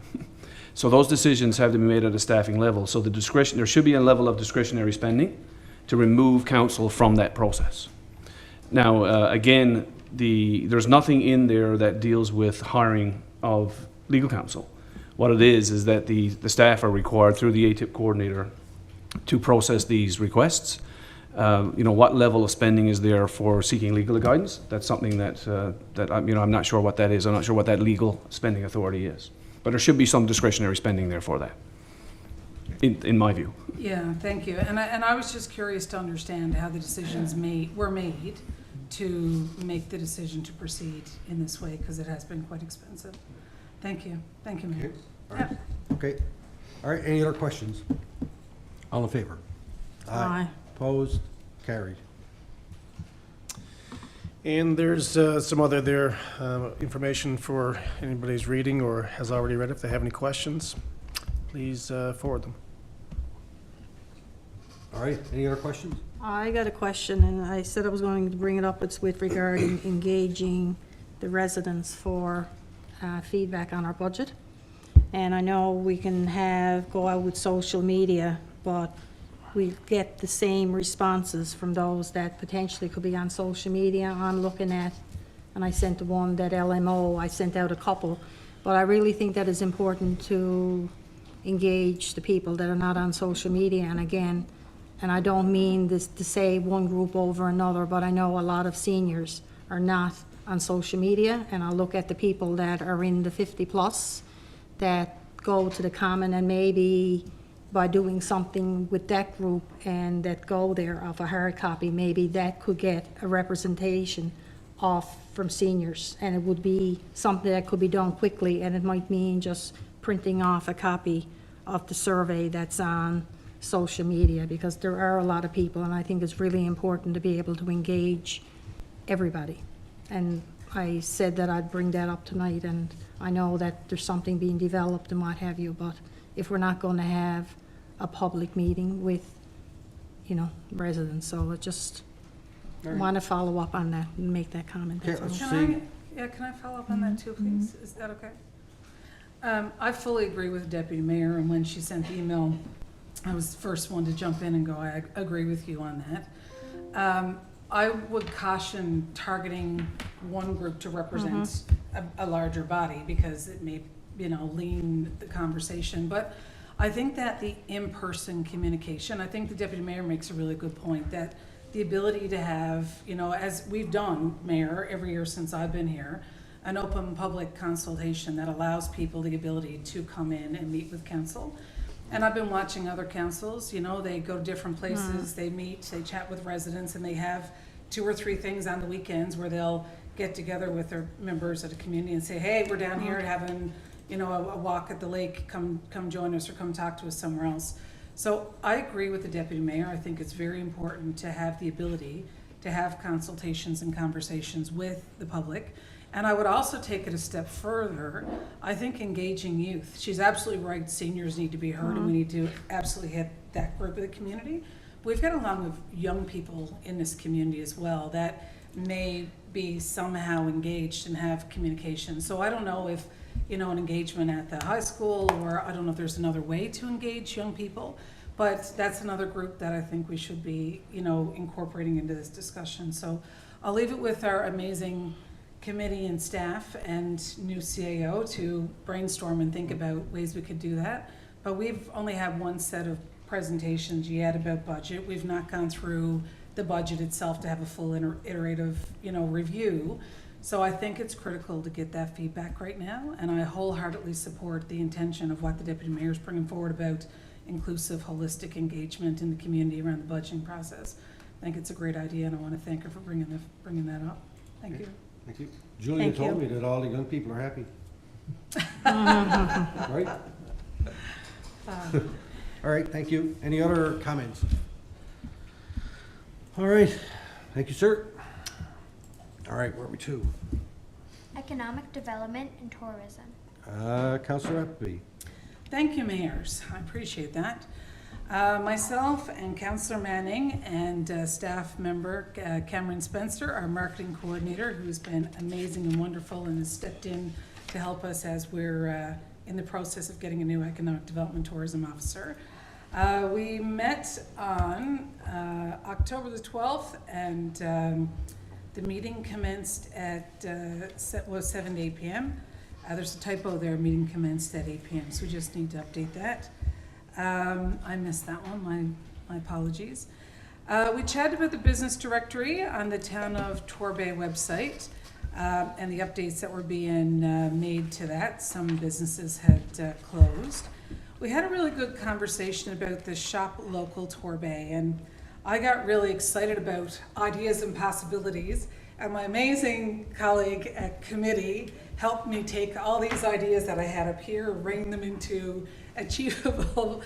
So those decisions have to be made at a staffing level. So there should be a level of discretionary spending to remove council from that process. Now, again, there's nothing in there that deals with hiring of legal counsel. What it is that the staff are required through the ATIP coordinator to process these requests. What level of spending is there for seeking legal guidance? That's something that I'm not sure what that is. I'm not sure what that legal spending authority is. But there should be some discretionary spending there for that, in my view. Yeah, thank you. And I was just curious to understand how the decisions were made to make the decision to proceed in this way, because it has been quite expensive. Thank you. Thank you, Mayor. Okay. All right. Okay. All right, any other questions? All in favor? Aye. Opposed? Carried. And there's some other information for anybody who's reading or has already read. If they have any questions, please forward them. All right, any other questions? I got a question, and I said I was going to bring it up. It's with regarding engaging the residents for feedback on our budget. And I know we can go out with social media, but we get the same responses from those that potentially could be on social media. I'm looking at, and I sent the one that LMO, I sent out a couple, but I really think that it's important to engage the people that are not on social media. And again, and I don't mean this to say one group over another, but I know a lot of seniors are not on social media, and I look at the people that are in the 50 plus that go to the Common, and maybe by doing something with that group and that go there of a hard copy, maybe that could get a representation from seniors, and it would be something that could be done quickly, and it might mean just printing off a copy of the survey that's on social media, because there are a lot of people, and I think it's really important to be able to engage everybody. And I said that I'd bring that up tonight, and I know that there's something being developed and what have you, but if we're not going to have a public meeting with, residents, so I just want to follow up on that and make that comment. That's all. Can I follow up on that too, please? Is that okay? I fully agree with Deputy Mayor, and when she sent the email, I was the first one to jump in and go, I agree with you on that. I would caution targeting one group to represent a larger body, because it may, lean the conversation. But I think that the in-person communication, I think the Deputy Mayor makes a really good point, that the ability to have, as we've done, Mayor, every year since I've been here, an open public consultation that allows people the ability to come in and meet with council. And I've been watching other councils, they go to different places, they meet, they chat with residents, and they have 2 or 3 things on the weekends where they'll get together with their members of the community and say, hey, we're down here having, a walk at the lake, come join us, or come talk to us somewhere else. So I agree with the Deputy Mayor. I think it's very important to have the ability to have consultations and conversations with the public. And I would also take it a step further. I think engaging youth. She's absolutely right. Seniors need to be heard, and we need to absolutely hit that group of the community. We've got a lot of young people in this community as well that may be somehow engaged and have communication. So I don't know if, an engagement at the high school, or I don't know if there's another way to engage young people, but that's another group that I think we should be, incorporating into this discussion. So I'll leave it with our amazing committee and staff and new CAO to brainstorm and think about ways we could do that. But we've only had one set of presentations yet about budget. We've not gone through the budget itself to have a full iterative, review. So I think it's critical to get that feedback right now, and I wholeheartedly support the intention of what the Deputy Mayor is bringing forward about inclusive, holistic engagement in the community around the budgeting process. I think it's a great idea, and I want to thank her for bringing that up. Thank you. Thank you. Julia Thank told you. me that all the young people are happy. Right? All right, thank you. Any other comments? All right, thank you, sir. All right, where are we to? Economic development and tourism. Councilor Appleby. Thank you, mayors. I appreciate that. Myself and Councillor Manning and staff member Cameron Spencer, our marketing coordinator, who's been amazing and wonderful and has stepped in to help us as we're in the process of getting a new economic development tourism officer. We met on October the 12th, and the meeting commenced at 7 to 8 p.m. There's a typo there, meeting commenced at 8 p.m., so we just need to update that. I missed that one, my apologies. We chatted about the business directory on the Town of Torbay website and the updates that were being made to that. Some businesses had closed. We had a really good conversation about the Shop Local Torbay, and I got really excited about ideas and possibilities, and my amazing colleague at committee helped me take all these ideas that I had up here, rein them into achievable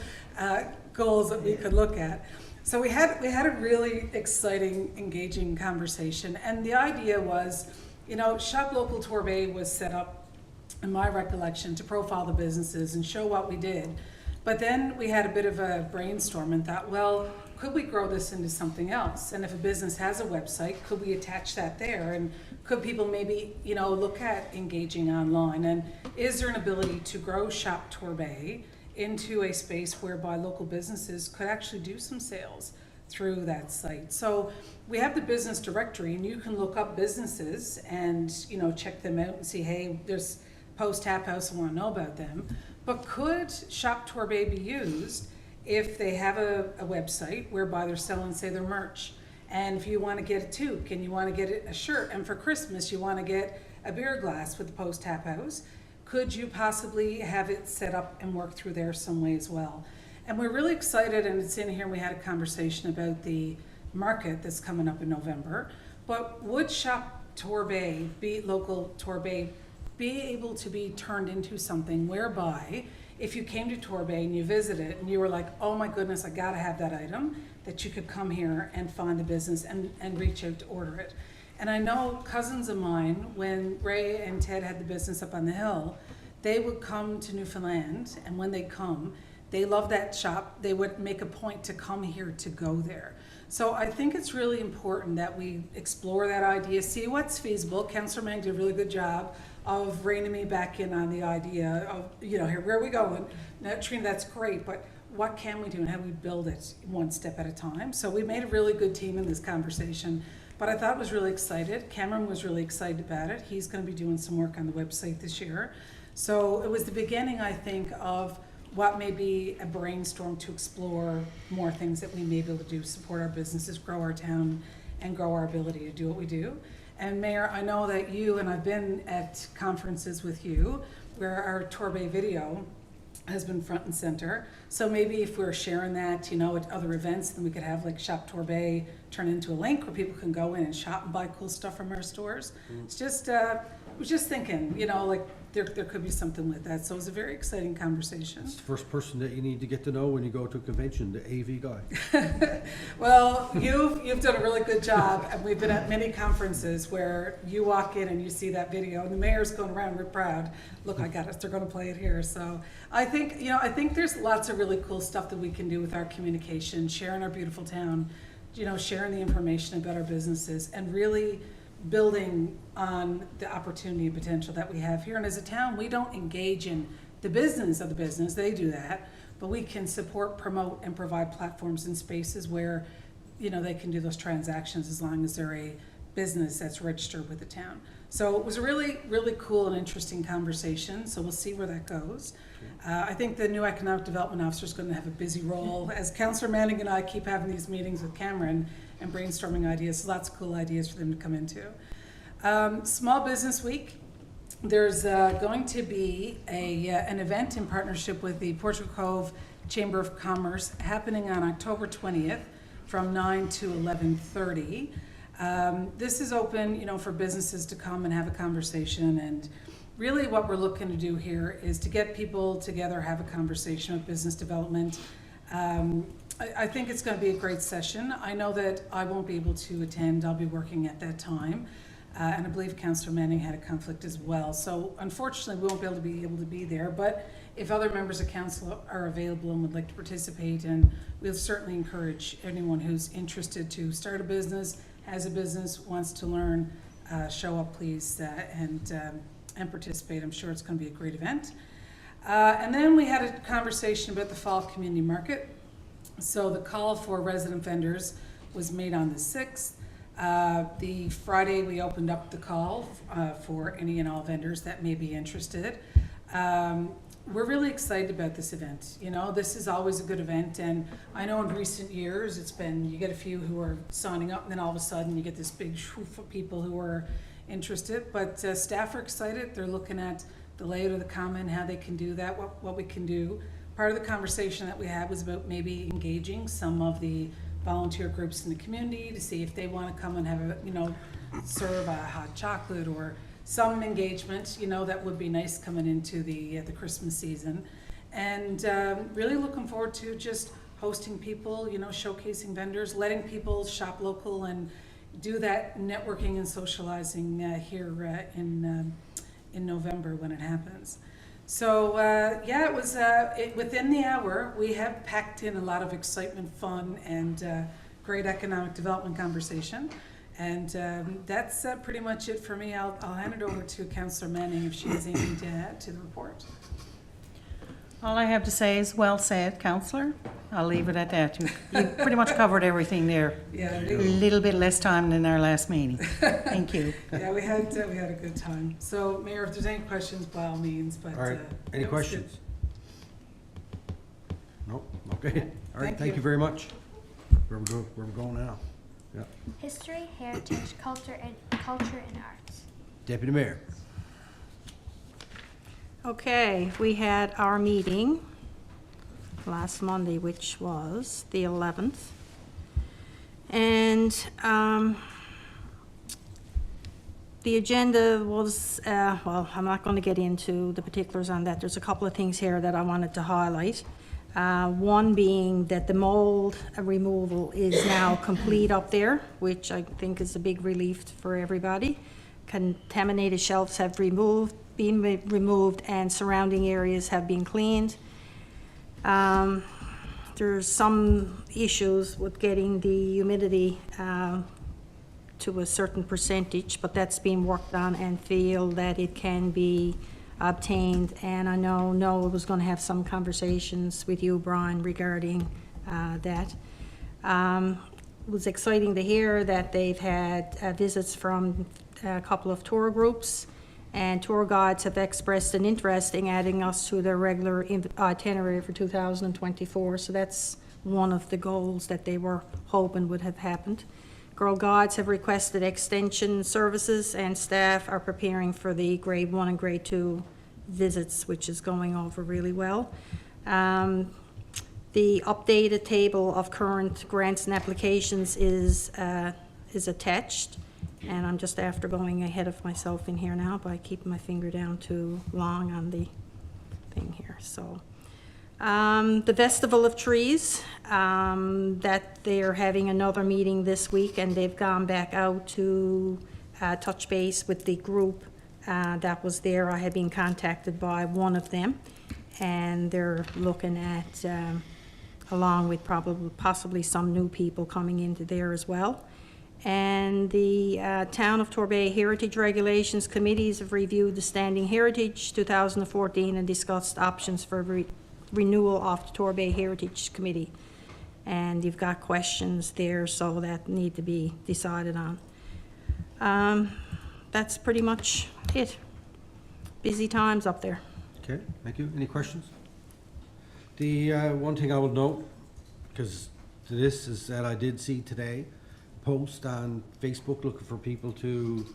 goals that we could look at. So we had a really exciting, engaging conversation, and the idea was, you know, Shop Local Torbay was set up, in my recollection, to profile the businesses and show what we did. But then we had a bit of a brainstorm and thought, well, could we grow this into something else? And if a business has a website, could we attach that there? And could people maybe, you know, look at engaging online? And is there an ability to grow Shop Torbay into a space whereby local businesses could actually do some sales through that site? So we have the business directory, and you can look up businesses and, you know, check them out and see, hey, there's Post Tap House, I want to know about them. But could Shop Torbay be used if they have a website whereby they're selling, say, their merch? And if you want to get a toque and you want to get a shirt, and for Christmas you want to get a beer glass with the Post Tap House, could you possibly have it set up and work through there some way as well? And we're really excited, and it's in here, we had a conversation about the market that's coming up in November. But would Shop Torbay, be local Torbay, be able to be turned into something whereby if you came to Torbay and you visited and you were like, oh my goodness, I gotta have that item, that you could come here and find the business and reach out to order it. And I know cousins of mine, when Ray and Ted had the business up on the hill, they would come to Newfoundland, and when they come, they love that shop. They would make a point to come here to go there. So I think it's really important that we explore that idea, see what's feasible. Councillor Mang did a really good job of reining me back in on the idea of, you know, here, where are we going? Now, Trina, that's great, but what can we do and how do we build it one step at a time? So we made a really good team in this conversation, but I thought it was really excited. Cameron was really excited about it. He's going to be doing some work on the website this year. So it was the beginning, I think, of what may be a brainstorm to explore more things that we may be able to do, support our businesses, grow our town, and grow our ability to do what we do. And Mayor, I know that you, and I've been at conferences with you, where our Torbay video has been front and center. So maybe if we're sharing that, you know, at other events, then we could have like Shop Torbay turn into a link where people can go in and shop and buy cool stuff from our stores. It's just, I was just thinking, you know, like there could be something with that. So it was a very exciting conversation. It's the first person that you need to get to know when you go to a convention, the AV guy. Well, you've done a really good job, and we've been at many conferences where you walk in and you see that video, and the mayor's going around, we're proud. Look, I got it. They're going to play it here. So I think, you know, I think there's lots of really cool stuff that we can do with our communication, sharing our beautiful town, you know, sharing the information about our businesses, and really building on the opportunity and potential that we have here. And as a town, we don't engage in the business of the business, they do that, but we can support, promote, and provide platforms and spaces where, you know, they can do those transactions as long as they're a business that's registered with the town. So it was a really, really cool and interesting conversation, so we'll see where that goes. I think the new economic development officer is going to have a busy role, as Councillor Manning and I keep having these meetings with Cameron and brainstorming ideas. So lots of cool ideas for them to come into. Small Business Week. There's going to be an event in partnership with the Portrush Cove Chamber of Commerce happening on October 20th from 9 to 11:30. This is open, you know, for businesses to come and have a conversation, and really what we're looking to do here is to get people together, have a conversation with business development. I think it's going to be a great session. I know that I won't be able to attend. I'll be working at that time. And I believe Councillor Manning had a conflict as well. So unfortunately, we won't be able to be there, but if other members of council are available and would like to participate, and we'll certainly encourage anyone who's interested to start a business, has a business, wants to learn, show up please, and participate. I'm sure it's going to be a great event. And then we had a conversation about the fall community market. So the call for resident vendors was made on the 6th. The Friday, we opened up the call for any and all vendors that may be interested. We're really excited about this event. You know, this is always a good event, and I know in recent years it's been, you get a few who are signing up, and then all of a sudden you get this big shoof of people who are interested. But staff are excited. They're looking at the layout of the common, how they can do that, what we can do. Part of the conversation that we had was about maybe engaging some of the volunteer groups in the community to see if they want to come and have a, you know, serve a hot chocolate or some engagement, you know, that would be nice coming into the Christmas season. And really looking forward to just hosting people, you know, showcasing vendors, letting people shop local and do that networking and socializing here in November when it happens. So yeah, it was within the hour. We have packed in a lot of excitement, fun, and great economic development conversation. And that's pretty much it for me. I'll hand it over to Councillor Manning if she has anything to add to the report. All I have to say is well said, Councillor. I'll leave it at that. You pretty much covered everything there. Yeah, A little bit less time than our last meeting. Thank you. yeah, we had a good time. So, Mayor, if there's any questions, by all means. But All right, any that was questions? Nope, okay. All right, Thank thank you. you very much. Where we going now? Yeah. History, heritage, culture, and arts. Deputy Mayor. Okay, we had our meeting last Monday, which was the 11th. And the agenda was, well, I'm not going to get into the particulars on that. There's a couple of things here that I wanted to highlight. One being that the mold removal is now complete up there, which I think is a big relief for everybody. Contaminated shelves have been removed and surrounding areas have been cleaned. There's some issues with getting the humidity to a certain percentage, but that's being worked on and feel that it can be obtained. And I know Noah was going to have some conversations with you, Brian, regarding that. It was exciting to hear that they've had visits from a couple of tour groups, and tour guides have expressed an interest in adding us to their regular itinerary for 2024. So that's one of the goals that they were hoping would have happened. Girl Guides have requested extension services, and staff are preparing for the grade 1 and grade 2 visits, which is going over really well. The updated table of current grants and applications is attached, and I'm just after going ahead of myself in here now by keeping my finger down too long on the thing here. So the Festival of Trees, that they're having another meeting this week, and they've gone back out to touch base with the group that was there. I had been contacted by one of them, and they're looking at, along with possibly some new people coming into there as well. And the Town of Torbay Heritage Regulations Committees have reviewed the Standing Heritage 2014 and discussed options for renewal of the Torbay Heritage Committee. And you've got questions there, so that need to be decided on. That's pretty much it. Busy times up there. Okay, thank you. Any questions? The one thing I will note, because to this, is that I did see today a post on Facebook looking for people to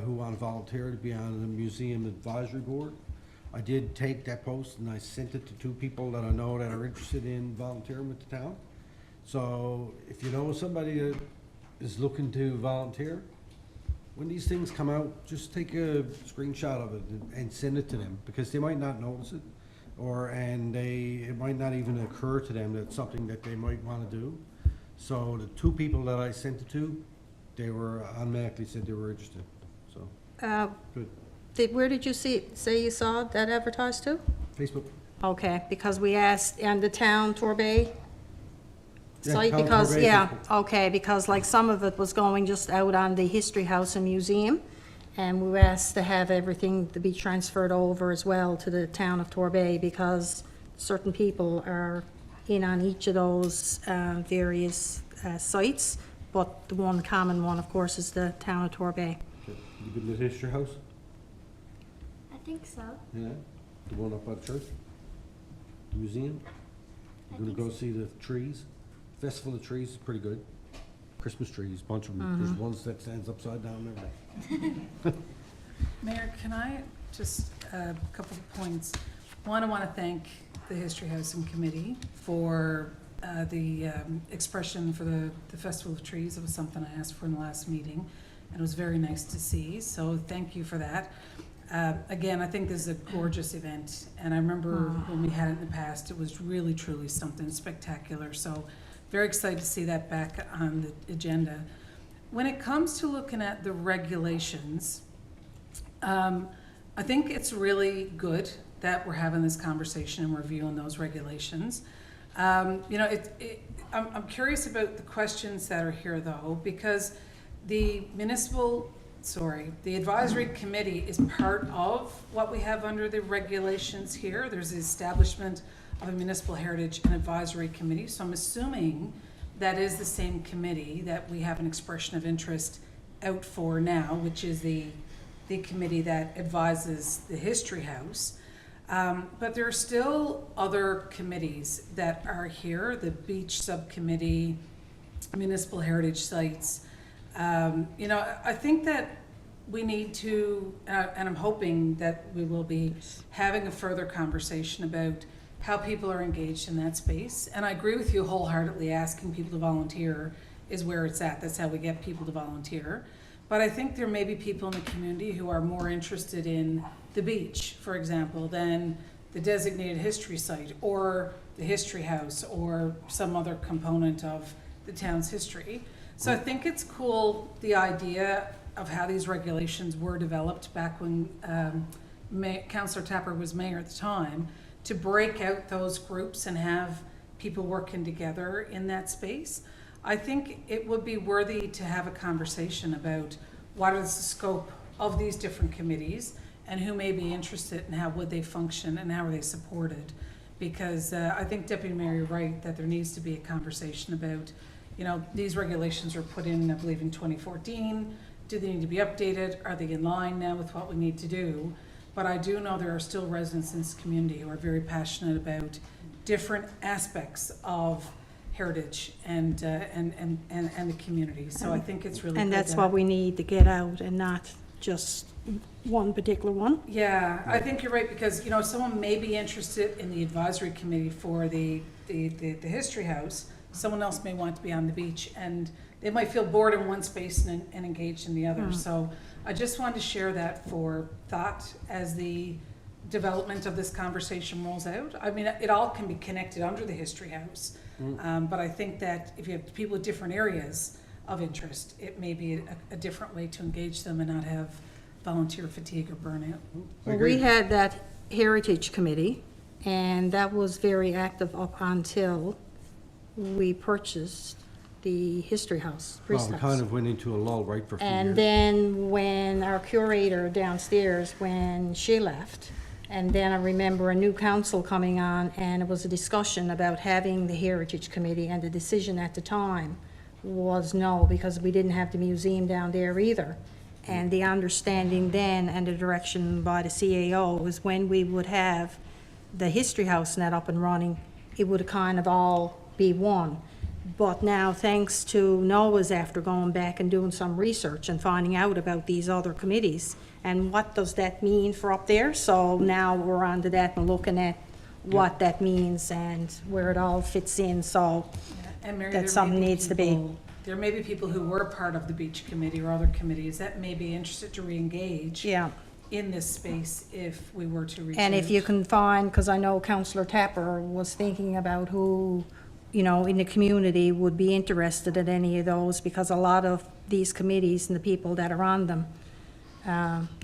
who want to volunteer to be on the museum advisory board. I did take that post and I sent it to 2 people that I know that are interested in volunteering with the town. So if you know somebody that is looking to volunteer, when these things come out, just take a screenshot of it and send it to them, because they might not notice it, it might not even occur to them that it's something that they might want to do. So the 2 people that I sent it to, they were automatically said they were interested, so, Uh, good. Where did you say you saw that advertised too? Facebook, Okay, because we asked, and the town Torbay Yeah, site, Town because, Torbay yeah, Facebook. okay, because like some of it was going just out on the History House and Museum, and we were asked to have everything to be transferred over as well to the town of Torbay, because certain people are in on each of those various sites, but the one common one, of course, is the town of Torbay. you good with History House? I think so. Yeah, the one up by the church? The museum? I You gonna think go see the trees? Festival of Trees is pretty good. Christmas trees, bunch of them. There's ones that stands upside down and everything. Mayor, can I just, a couple of points. One, I want to thank the History House and Committee for the expression for the Festival of Trees. It was something I asked for in the last meeting, and it was very nice to see, so thank you for that. Again, I think this is a gorgeous event, and I remember when we had it in the past, it was really, truly something spectacular, so very excited to see that back on the agenda. When it comes to looking at the regulations, I think it's really good that we're having this conversation and reviewing those regulations. You know, I'm curious about the questions that are here though, because the the advisory committee is part of what we have under the regulations here. There's the establishment of a municipal heritage and advisory committee. So I'm assuming that is the same committee that we have an expression of interest out for now, which is the committee that advises the History House. But there are still other committees that are here, the Beach Subcommittee, Municipal Heritage Sites. You know, I think that we need to, and I'm hoping that we will be having a further conversation about how people are engaged in that space. And I agree with you wholeheartedly, asking people to volunteer is where it's at. That's how we get people to volunteer. But I think there may be people in the community who are more interested in the beach, for example, than the designated history site or the History House or some other component of the town's history. So I think it's cool, the idea of how these regulations were developed back when Councillor Tapper was mayor at the time, to break out those groups and have people working together in that space. I think it would be worthy to have a conversation about what is the scope of these different committees and who may be interested and how would they function and how are they supported. Because I think Deputy Mayor, you're right, that there needs to be a conversation about, you know, these regulations were put in, I believe, in 2014. Do they need to be updated? Are they in line now with what we need to do? But I do know there are still residents in this community who are very passionate about different aspects of heritage and the community. So I think it's really And good that's to what have- we need to get out and not just one particular one. Yeah, I think you're right, because, you know, someone may be interested in the advisory committee for the History House. Someone else may want to be on the beach, and they might feel bored in one space and engaged in the other. So I just wanted to share that for thought as the development of this conversation rolls out. I mean, it all can be connected under the History House. But I think that if you have people with different areas of interest, it may be a different way to engage them and not have volunteer fatigue or burnout. Well, we had that Heritage Committee, and that was very active up until we purchased the History House, Well, Priest we House. kind of went into a lull, right, for a few And years. then when our curator downstairs, when she left, and then I remember a new council coming on, and it was a discussion about having the Heritage Committee, and the decision at the time was no, because we didn't have the museum down there either. And the understanding then, and the direction by the CAO, was when we would have the History House net up and running, it would kind of all be one. But now, thanks to Noah's, after going back and doing some research and finding out about these other committees, and what does that mean for up there? So now we're on to that and looking at what that means and where it all fits in, so And Mary, that there may something needs to be. people- There may be people who were part of the beach committee or other committees that may be interested to re-engage yeah. in this space if we were to reach And if out. you can find, because I know Councillor Tapper was thinking about who you know, in the community would be interested in any of those, because a lot of these committees and the people that are on them,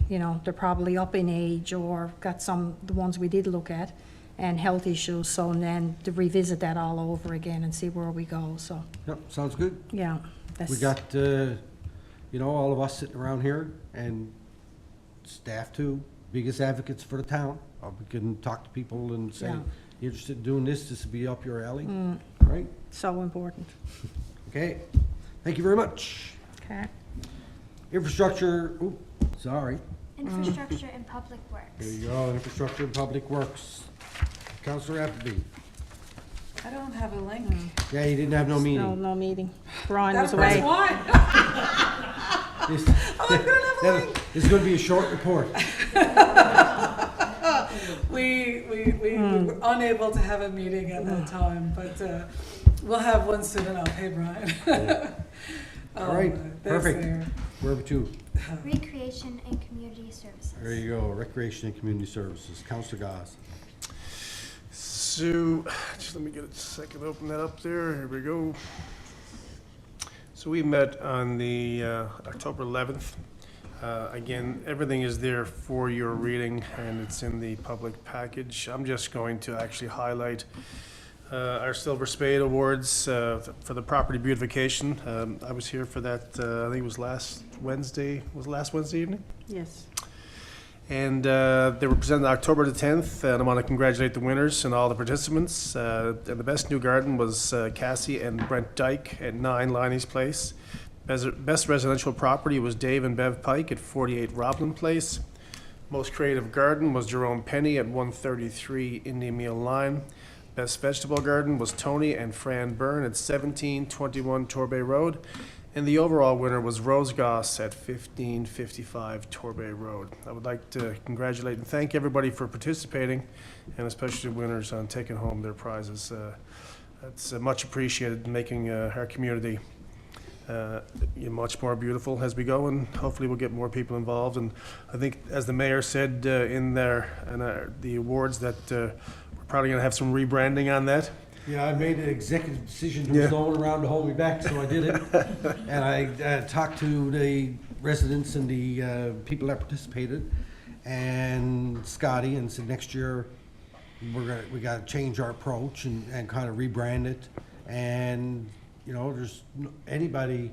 you know, they're probably up in age or got the ones we did look at, and health issues, so then to revisit that all over again and see where we go, so, Yep, sounds good. yeah. That's We got, you know, all of us sitting around here, and staff too, biggest advocates for the town. We can talk to people and say, Yeah. you're interested in doing this would be up your alley, right? so important. Okay, thank you very much. Okay. Infrastructure, sorry. Infrastructure and public works. There you go, infrastructure and public works. Counselor Appleby. I don't have a link. Yeah, you didn't have no meeting. No meeting. Brian was That's away. why. This Oh, I don't have a link. this is gonna be a short report. We were unable to have a meeting at that time, but we'll have one soon enough. Hey, Brian. All right, Thanks, perfect. Mayor. Where to? Recreation and community services. There you go, recreation and community services. Counselor Goss. So, just let me get a second to open that up there. Here we go. So we met on the October 11th. Again, everything is there for your reading, and it's in the public package. I'm just going to actually highlight our Silver Spade Awards for the property beautification. I was here for that, I think it was last Wednesday evening? Yes. And they were presented October the 10th, and I want to congratulate the winners and all the participants. And the best new garden was Cassie and Brent Dyke at 9 Liney's Place. Best residential property was Dave and Bev Pike at 48 Roblin Place. Most creative garden was Jerome Penny at 133 Indian Meal Line. Best vegetable garden was Tony and Fran Byrne at 1721 Torbay Road. And the overall winner was Rose Goss at 1555 Torbay Road. I would like to congratulate and thank everybody for participating, and especially the winners on taking home their prizes. It's much appreciated, making our community much more beautiful as we go, and hopefully we'll get more people involved. And I think, as the mayor said in the awards, that we're probably going to have some rebranding on that. Yeah, I made an executive decision. There Yeah. was no one around to hold me back, so I did it. And I talked to the residents and the people that participated, and Scotty, and said next year we got to change our approach and kind of rebrand it. And you know, there's anybody,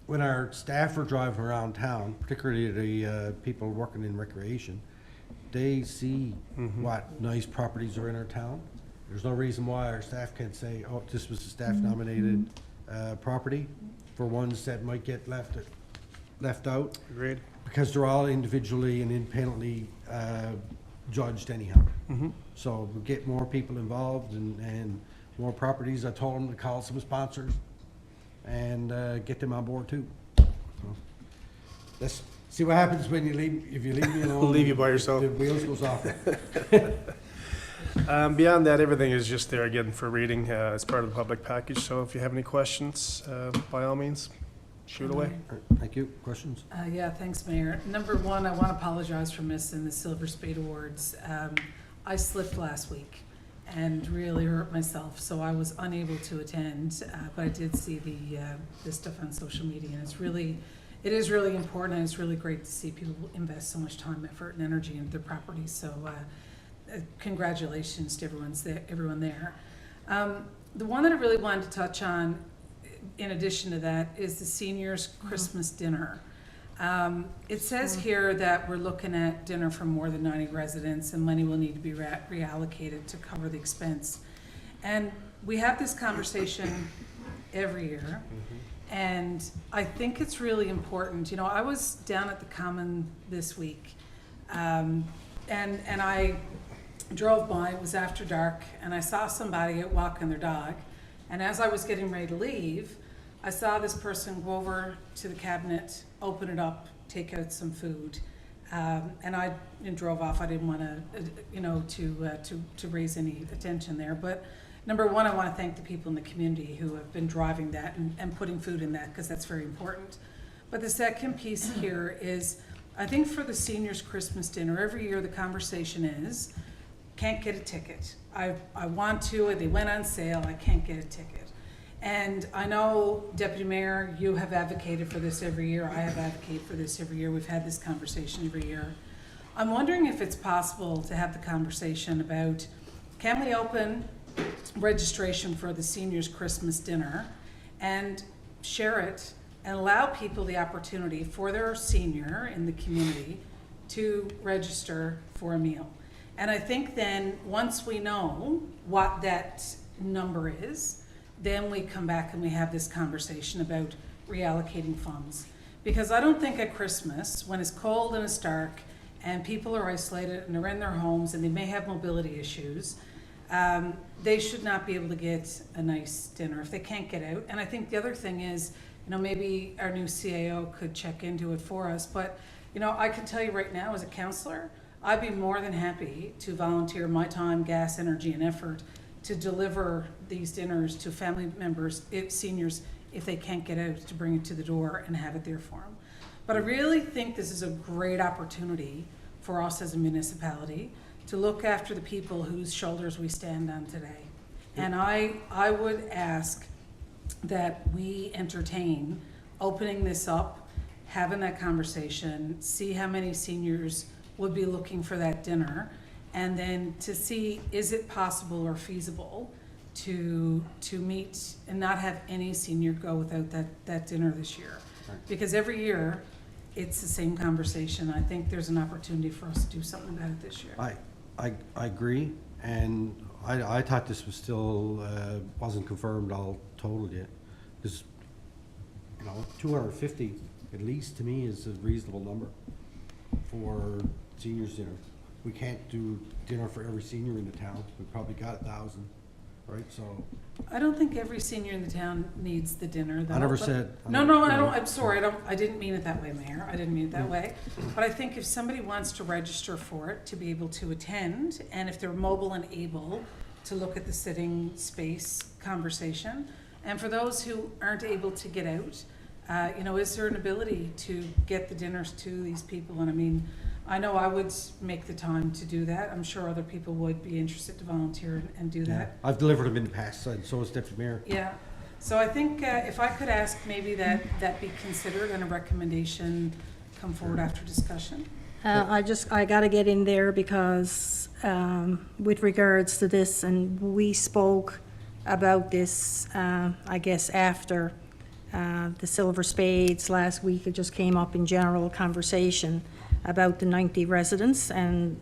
when our staff are driving around town, particularly the people working in recreation, they see what nice properties are in our town. There's no reason why our staff can't say, oh, this was a staff-nominated property for ones that might get left out, Agreed. because they're all individually and independently judged anyhow. So we get more people involved and more properties. I told them to call some sponsors and get them on board too. So let's see what happens when you leave. If you leave me alone, We'll leave you by yourself. The wheels goes off. Beyond that, everything is just there again for reading as part of the public package. So if you have any questions, by all means, shoot away. Thank you. Questions? Yeah, thanks, Mayor. Number one, I want to apologize for missing the Silver Spade Awards. I slipped last week and really hurt myself, so I was unable to attend, but I did see the stuff on social media, and it is really important, and it's really great to see people invest so much time, effort, and energy into their properties. So congratulations to everyone there. The one that I really wanted to touch on, in addition to that, is the seniors' Christmas dinner. It says here that we're looking at dinner for more than 90 residents, and money will need to be reallocated to cover the expense. And we have this conversation every year, and I think it's really important. You know, I was down at the Common this week, and I drove by. It was after dark, and I saw somebody out walking their dog, and as I was getting ready to leave, I saw this person go over to the cabinet, open it up, take out some food, and I drove off. I didn't want to raise any attention there. But number one, I want to thank the people in the community who have been driving that and putting food in that, because that's very important. But the second piece here is, I think for the seniors' Christmas dinner, every year the conversation is, can't get a ticket. I want to, they went on sale, I can't get a ticket. And I know, Deputy Mayor, you have advocated for this every year, I have advocated for this every year, we've had this conversation every year. I'm wondering if it's possible to have the conversation about, can we open registration for the seniors' Christmas dinner and share it and allow people the opportunity for their senior in the community to register for a meal. And I think then, once we know what that number is, then we come back and we have this conversation about reallocating funds. Because I don't think at Christmas, when it's cold and it's dark, and people are isolated and they're in their homes and they may have mobility issues, they should not be able to get a nice dinner if they can't get out. And I think the other thing is, maybe our new CAO could check into it for us, but, I can tell you right now, as a counselor, I'd be more than happy to volunteer my time, gas, energy, and effort to deliver these dinners to family members, seniors, if they can't get out, to bring it to the door and have it there for them. But I really think this is a great opportunity for us as a municipality to look after the people whose shoulders we stand on today. And I would ask that we entertain opening this up, having that conversation, see how many seniors would be looking for that dinner, and then to see, is it possible or feasible to meet and not have any senior go without that dinner this year. Because every year, it's the same conversation. I think there's an opportunity for us to do something about it this year. I agree, and I thought this was still, wasn't confirmed all total yet. Because, 250 at least to me is a reasonable number for seniors dinner. We can't do dinner for every senior in the town. We probably got 1,000, right? So I don't think every senior in the town needs the dinner, though. I never but- said. No, I don't, I'm sorry, I didn't mean it that way, Mayor. I didn't mean it that way. But I think if somebody wants to register for it, to be able to attend, and if they're mobile and able to look at the sitting space conversation, and for those who aren't able to get out, is there an ability to get the dinners to these people? And I know I would make the time to do that. I'm sure other people would be interested to volunteer and do Yeah, that. I've delivered them in the past, and so has Deputy Mayor. Yeah, so I think if I could ask maybe that be considered and a recommendation come forward after discussion. I gotta get in there because, with regards to this, and we spoke about this, I guess after, the Silver Spades last week, it just came up in general conversation about the 90 residents, and,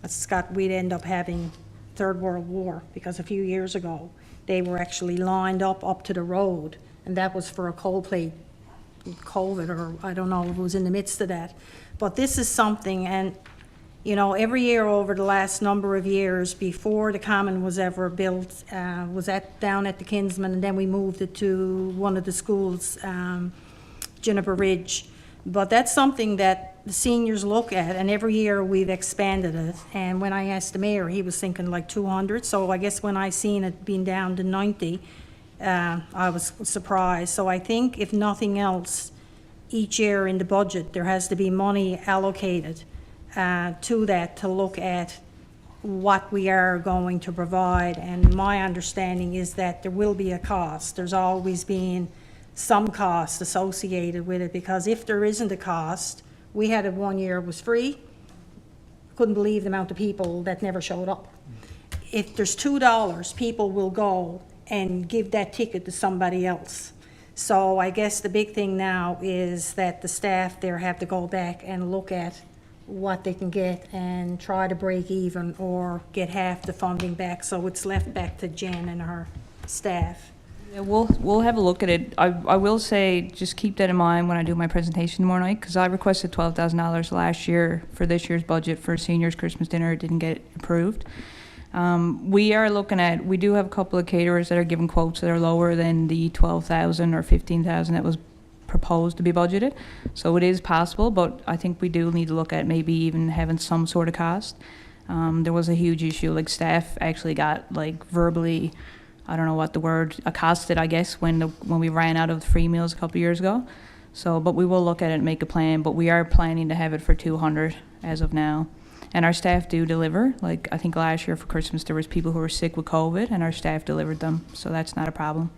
Scott, we'd end up having Third World War, because a few years ago, they were actually lined up to the road, and that was for a cold plate, COVID, or I don't know, it was in the midst of that. But this is something, and, every year over the last number of years, before the Common was ever built, was down at the Kinsman, and then we moved it to one of the schools, Juniper Ridge. But that's something that the seniors look at, and every year we've expanded it. And when I asked the mayor, he was thinking like 200. So I guess when I seen it being down to 90, I was surprised. So I think if nothing else, each year in the budget, there has to be money allocated to that, to look at what we are going to provide. And my understanding is that there will be a cost. There's always been some cost associated with it, because if there isn't a cost, we had it one year, it was free. Couldn't believe the amount of people that never showed up. If there's $2, people will go and give that ticket to somebody else. So I guess the big thing now is that the staff there have to go back and look at what they can get and try to break even or get half the funding back, so it's left back to Jen and her staff. Yeah, we'll have a look at it. I will say, just keep that in mind when I do my presentation tomorrow night, because I requested $12,000 last year for this year's budget for seniors Christmas dinner. It didn't get approved. We do have a couple of caterers that are giving quotes that are lower than the 12,000 or 15,000 that was proposed to be budgeted. So it is possible, but I think we do need to look at maybe even having some sort of cost. There was a huge issue, like staff actually got verbally, I don't know what the word, accosted, I guess, when we ran out of free meals a couple of years ago. So, but we will look at it and make a plan, but we are planning to have it for 200 as of now. And our staff do deliver. Like, I think last year for Christmas, there was people who were sick with COVID, and our staff delivered them, so that's not a problem.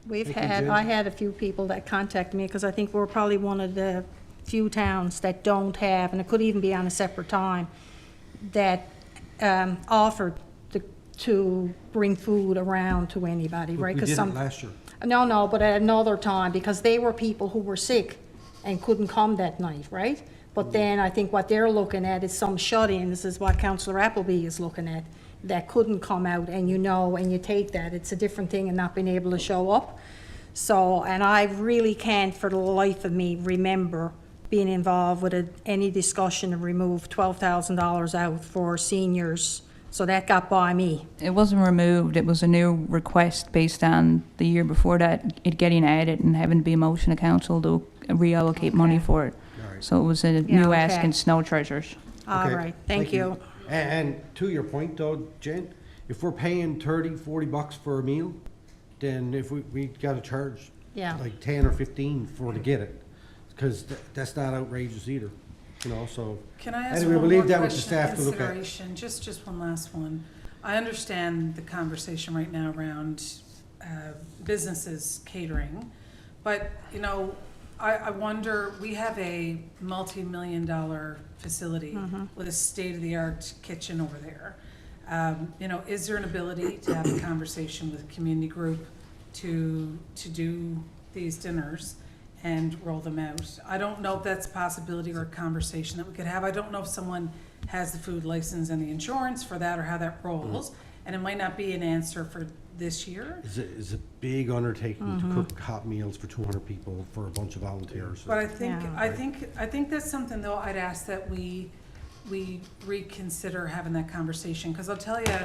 We've Thank you, had, Jen. I had a few people that contacted me, because I think we're probably one of the few towns that don't have, and it could even be on a separate time, that offered to bring food around to anybody, right? We 'Cause did it some- last year. No, but at another time, because they were people who were sick and couldn't come that night, right? But then I think what they're looking at is some shut-ins, is what Councillor Appleby is looking at, that couldn't come out, and and you take that. It's a different thing than not being able to show up. So, and I really can't for the life of me remember being involved with any discussion to remove $12,000 out for seniors. So that got by me. It wasn't removed, it was a new request based on the year before that, it getting added and having to be a motion of council to reallocate money for it. All right. So it was a Yeah, new okay. ask in snow treasures. All Okay, right, thank you. And to your point though, Jen, if we're paying 30, 40 bucks for a meal, then if we gotta charge Yeah. like 10 or 15 to get it, because that's not outrageous either, you know, so. Can I ask Anyway, one we'll leave more that with the question staff of to look at. consideration? Just one last one. I understand the conversation right now around businesses catering, but, you know, I wonder, we have a multi-million-dollar facility with a state-of-the-art kitchen over there. You know, is there an ability to have a conversation with community group to do these dinners and roll them out? I don't know if that's a possibility or a conversation that we could have. I don't know if someone has the food license and the insurance for that or how that rolls. And it might not be an answer for this year. It's a big undertaking to cook hot meals for 200 people for a bunch of volunteers. But I think, Yeah. I think that's something, though, I'd ask that we reconsider having that conversation. Because I'll tell you,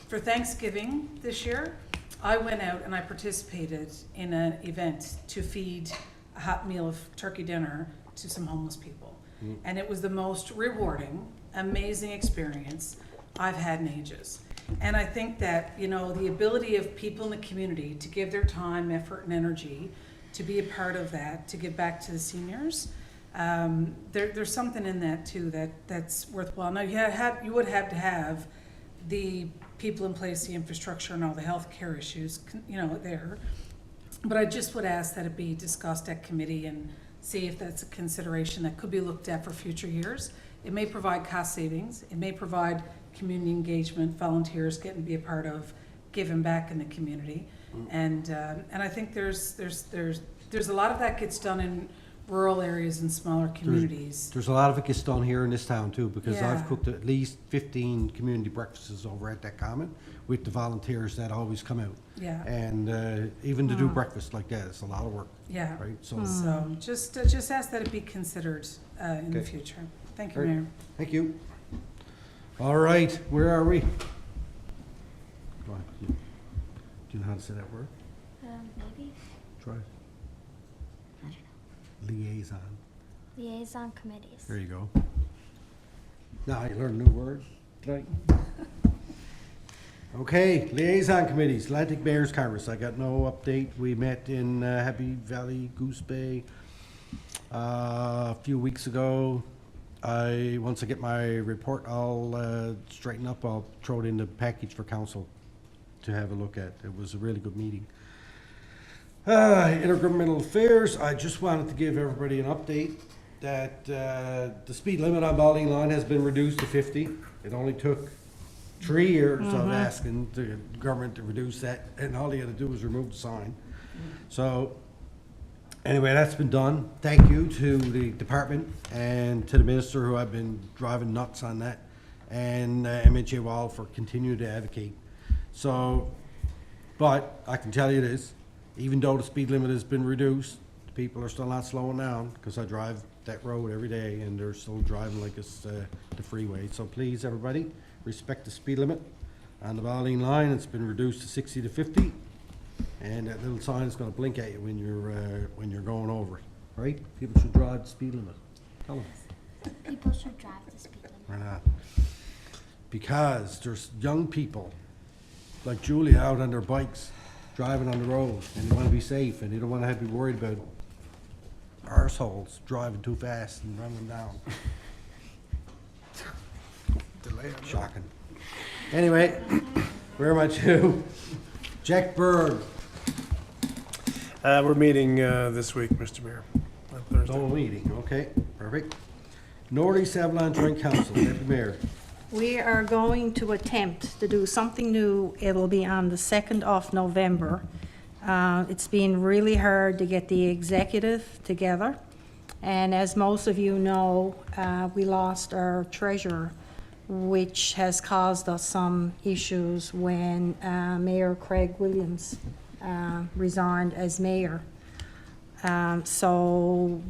for Thanksgiving this year, I went out and I participated in an event to feed a hot meal of turkey dinner to some homeless people. And it was the most rewarding, amazing experience I've had in ages. And I think that, you know, the ability of people in the community to give their time, effort, and energy to be a part of that, to give back to the seniors, there's something in that too that's worthwhile. Now, you would have to have the people in place, the infrastructure, and all the healthcare issues, you know, there. But I just would ask that it be discussed at committee and see if that's a consideration that could be looked at for future years. It may provide cost savings. It may provide community engagement, volunteers getting to be a part of giving back in the community. And I think there's a lot of that gets done in rural areas and smaller communities. There's a lot of it gets done here in this town too, because Yeah. I've cooked at least 15 community breakfasts over at that common with the volunteers that always come out. Yeah, And even to do breakfast like that, it's a lot of work, yeah. right? So, So just ask that it be considered in the Okay. future. Thank you, Great. Mayor. thank you. All right, where are we? Go on, Do you know how to say that word? Maybe Try it. Liaison. liaison committees. There you go. Now you learned a new word tonight. Okay, liaison committees, Atlantic Mayor's Conference. I got no update. We met in Happy Valley, Goose Bay a few weeks ago. Once I get my report, I'll straighten up. I'll throw it in the package for council to have a look at. It was a really good meeting. Intergovernmental affairs, I just wanted to give everybody an update that the speed limit on Balding Line has been reduced to 50. It only took 3 years of asking the government to reduce that, and all they had to do was remove the sign. So, anyway, that's been done. Thank you to the department and to the minister, who I've been driving nuts on that, and MHA Wall for continuing to advocate. So, but I can tell you this, even though the speed limit has been reduced, people are still not slowing down, because I drive that road every day and they're still driving like it's the freeway. So please, everybody, respect the speed limit on the Balding Line. It's been reduced to 60 to 50, and that little sign is going to blink at you when you're going over it, right? People should drive the speed limit. Tell them. People should drive the speed limit. Why not? Because there's young people like Julia out on their bikes, driving on the road, and they want to be safe, and they don't want to have to be worried about arseholes driving too fast and running them down. Shocking. Anyway, where am I to? Jack Bird, We're meeting this week, Mr. Mayor, on Thursday. no meeting, okay, perfect. Northeast Avalon Joint Council, Deputy Mayor. We are going to attempt to do something new. It'll be on the 2nd of November. It's been really hard to get the executive together. And as most of you know, we lost our treasurer, which has caused us some issues when Mayor Craig Williams resigned as mayor. So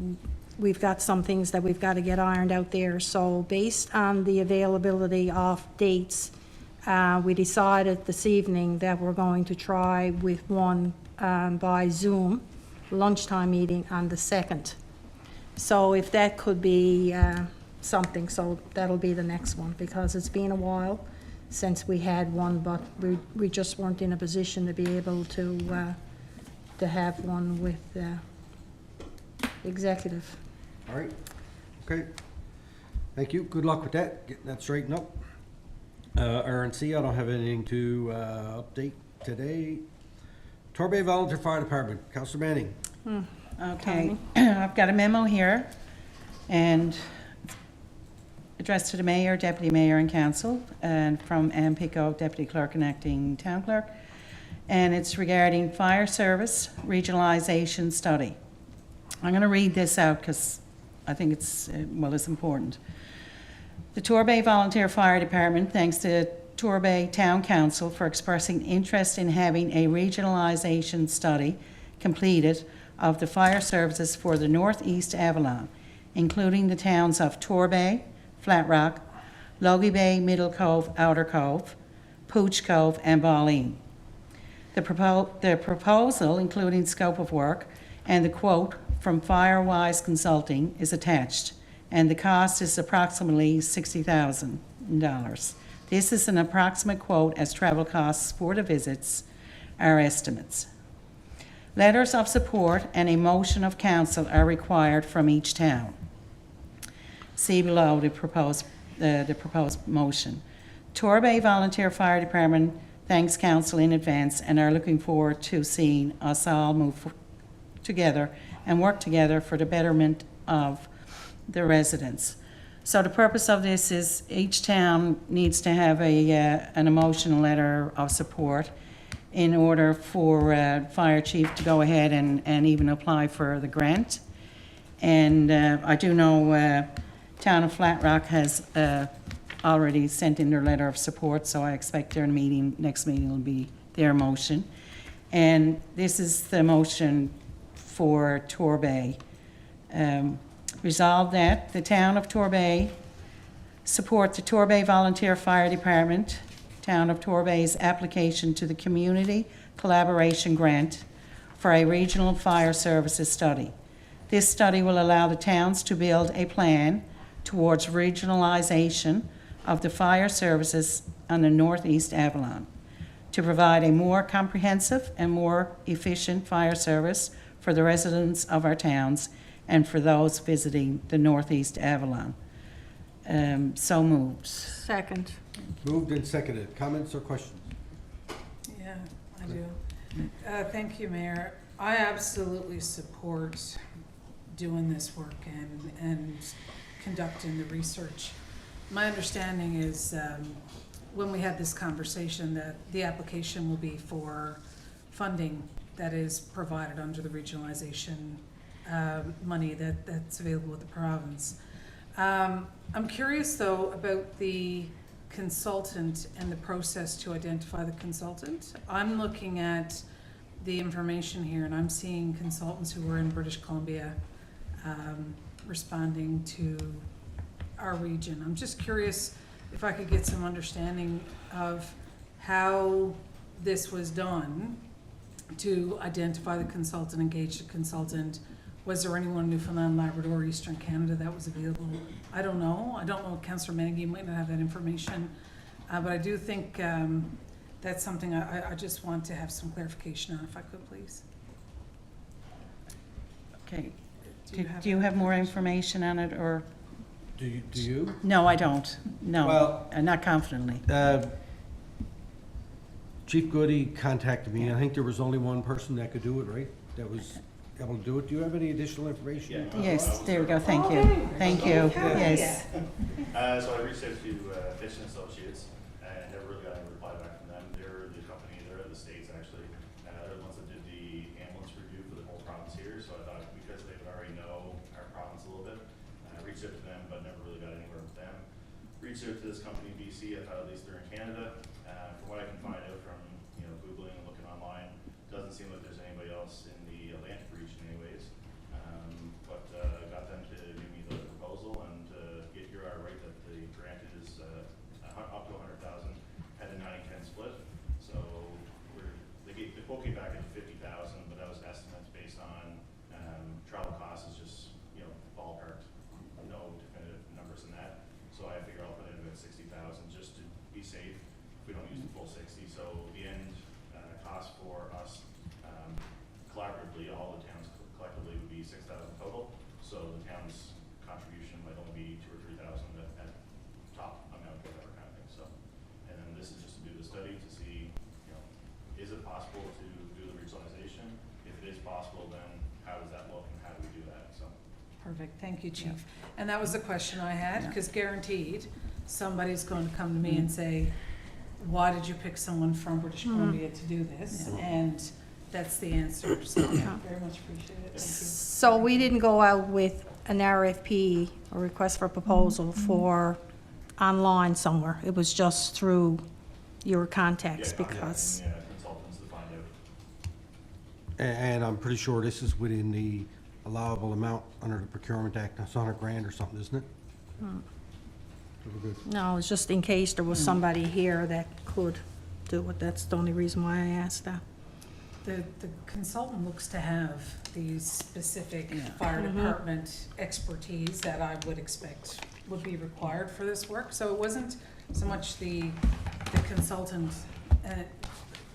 we've got some things that we've got to get ironed out there. So based on the availability of dates, we decided this evening that we're going to try with one by Zoom, lunchtime meeting on the 2nd. So if that could be something, so that'll be the next one, because it's been a while since we had one, but we just weren't in a position to be able to have one with executive. All right, okay. Thank you, good luck with that, getting that straightened up. RNC, I don't have anything to update today. Torbay Volunteer Fire Department, Councilor Manning. Okay, I've got a memo here, and addressed to the mayor, deputy mayor, and council, and from Ann Pico, deputy clerk and acting town clerk, and it's regarding fire service regionalization study. I'm going to read this out because I think it's, well, it's important. The Torbay Volunteer Fire Department thanks the Torbay Town Council for expressing interest in having a regionalization study completed of the fire services for the Northeast Avalon, including the towns of Torbay, Flat Rock, Logie Bay, Middle Cove, Outer Cove, Pooch Cove, and Balleen. The proposal, including scope of work, and the quote from Firewise Consulting is attached, and the cost is approximately $60,000. This is an approximate quote, as travel costs for the visits are estimates. Letters of support and a motion of council are required from each town. See below the proposed motion. Torbay Volunteer Fire Department thanks council in advance and are looking forward to seeing us all move together and work together for the betterment of the residents. So the purpose of this is each town needs to have an emotional letter of support in order for fire chief to go ahead and even apply for the grant. And I do know Town of Flat Rock has already sent in their letter of support, so I expect their next meeting will be their motion. And this is the motion for Torbay. Resolve that the Town of Torbay support the Torbay Volunteer Fire Department, Town of Torbay's application to the Community Collaboration Grant for a regional fire services study. This study will allow the towns to build a plan towards regionalization of the fire services on the Northeast Avalon to provide a more comprehensive and more efficient fire service for the residents of our towns and for those visiting the Northeast Avalon. So moved. Second. Moved and seconded. Comments or questions? Yeah, I do. Thank you, Mayor. I absolutely support doing this work and conducting the research. My understanding is when we had this conversation that the application will be for funding that is provided under the regionalization money that's available with the province. I'm curious, though, about the consultant and the process to identify the consultant. I'm looking at the information here, and I'm seeing consultants who were in British Columbia responding to our region. I'm just curious if I could get some understanding of how this was done to identify the consultant, engage the consultant. Was there anyone in Newfoundland, Labrador, Eastern Canada that was available? I don't know. Councillor Menege might not have that information. But I do think that's something I just want to have some clarification on, if I could, please. Okay. Do you have more information on it, or? Do you? No, I don't. No, Well- not confidently. Chief Goody contacted me, and I think there was only one person that could do it, right? That was able to do it. Do you have any additional information? Yes, there we go, thank you. Thank you, yes. So I reached out to Fish and Associates and never really got any reply back from them. They're the company, they're in the States actually. They're the ones that did the ambulance review for the whole province here. So I thought because they would already know our province a little bit, I reached out to them but never really got anywhere with them. Reached out to this company in BC, I thought at least they're in Canada. From what I can find out from Googling and looking online, doesn't seem like there's anybody else in the Atlantic region anyways. But got them to give me the proposal and you're right that the grant is up to 100,000 at a 90-10 split. So the quote came back at 50,000, but that was estimates based on travel costs is just ballpark, no definitive numbers in that. So I figure I'll put in about 60,000 just to be safe. We don't use the full 60, so the end cost for us collaboratively, all the towns collectively would be 6,000 total. So the town's contribution might only be 2,000 or 3,000 at top amount, whatever kind of thing. So, and then this is just to do the study to see, is it possible to do the regionalization? If it is possible, then how does that look and how do we do that? So. Perfect, thank you, Chief. And that was the question I had, because guaranteed, somebody's going to come to me and say, why did you pick someone from British Columbia to do this? And that's the answer, so very much appreciate it, thank you. So we didn't go out with an RFP, a request for proposal, for online somewhere? It was just through your contacts because, Consultants to find out. And I'm pretty sure this is within the allowable amount under the Procurement Act. That's $100,000 or something, isn't it? So we're good. no, it's just in case there was somebody here that could do it. That's the only reason why I asked that. The consultant looks to have these specific fire department expertise that I would expect would be required for this work. So it wasn't so much the consultant,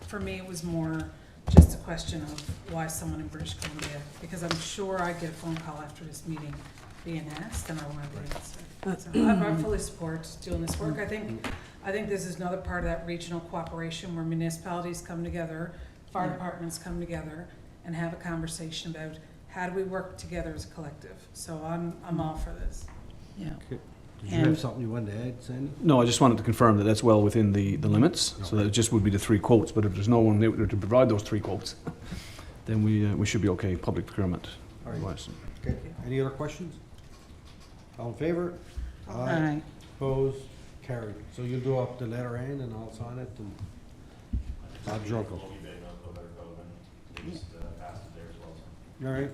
for me it was more just a question of why someone in British Columbia, because I'm sure I get a phone call after this meeting being asked and I want to answer. So I fully support doing this work. I think this is another part of that regional cooperation where municipalities come together, fire departments come together and have a conversation about how do we work together as a collective. So I'm all for this. Yeah. Okay. Did you have something you wanted to add, Sandy? No, I just wanted to confirm that that's well within the limits, so that it just would be the 3 quotes. But if there's no one there to provide those 3 quotes, then we should be okay, public procurement. All right. wise. Okay, any other questions? All in favor? Aye. Opposed? Carried. So you'll do up the letter N and I'll sign it and Bob Junkel. We'll be big enough to better go and at least pass it there as well. So. All right.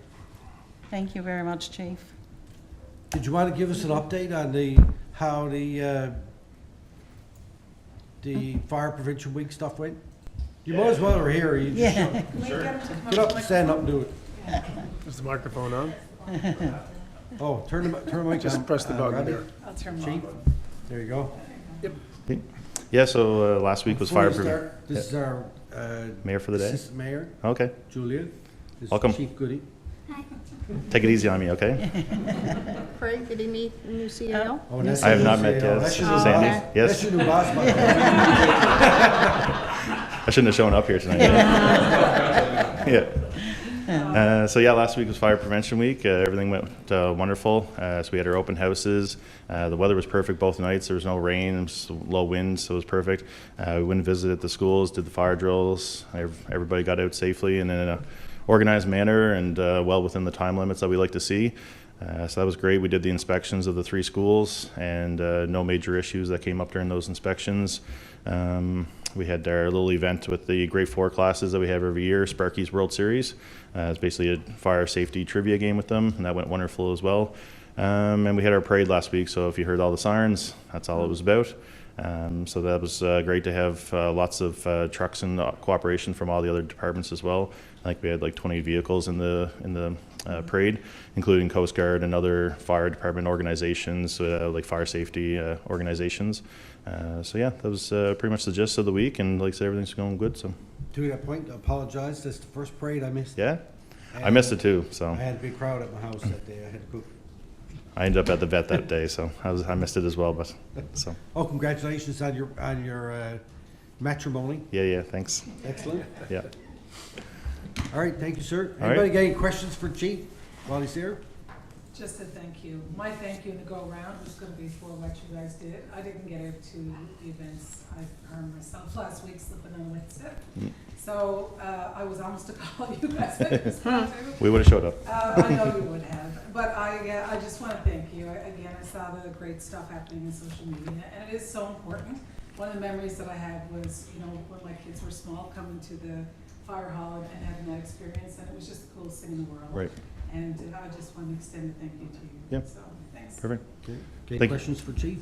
Thank you very much, Chief. Did you want to give us an update on how the Fire Prevention Week stuff went? You might as well are here. You just get up, stand up and do it. Is the microphone on? Oh, turn the mic on. Just press the button Rodney. there. I'll turn Chief, there you go. Yeah, so last week was fire Before we prevention. start, this is our Mayor for the day. Assistant Mayor, Okay, Julia. This is Welcome. Chief Goody. take it easy on me, okay? Craig, did he meet the new CEO? Oh, that's I have your not new met CEO. yet. That's your new Sandy, boss. yes. That's your new boss, by the way. I shouldn't have shown up here tonight. Yeah. So yeah, last week was Fire Prevention Week. Everything went wonderful. So we had our open houses. The weather was perfect both nights. There was no rain, it was low winds, so it was perfect. We went and visited the schools, did the fire drills. Everybody got out safely and in an organized manner and well within the time limits that we like to see. So that was great. We did the inspections of the 3 schools and no major issues that came up during those inspections. We had our little event with the grade 4 classes that we have every year, Sparky's World Series. It's basically a fire safety trivia game with them, and that went wonderful as well. And we had our parade last week, so if you heard all the sirens, that's all it was about. So that was great to have lots of trucks and cooperation from all the other departments as well. I think we had like 20 vehicles in the parade, including Coast Guard and other fire department organizations, like fire safety organizations. So yeah, that was pretty much the gist of the week, and like I said, everything's going good. So To that point, I apologize. That's the first parade I missed. yeah, I missed it too. So I had a big crowd at my house that day. I had to cook. I ended up at the vet that day, so I missed it as well, but, so, Oh, congratulations on your matrimony. yeah, thanks. Excellent. Yeah. All right, thank you, sir. All right. Anybody got any questions for Chief while he's here? Just a thank you. My thank you to go around was gonna be for what you guys did. I didn't get out to the events. I harmed myself last week slipping on a wet step. So, I was almost to call you guys. I just wanted to. We would have showed up. I know you would have, but I just want to thank you. Again, I saw the great stuff happening in social media, and it is so important. One of the memories that I had was, you know, when my kids were small, coming to the fire hall and having that experience, and it was just the coolest thing in the world. Right. And I just want to extend a thank you to you. Yeah. So, thanks. Perfect. Okay, Thank you. questions for Chief?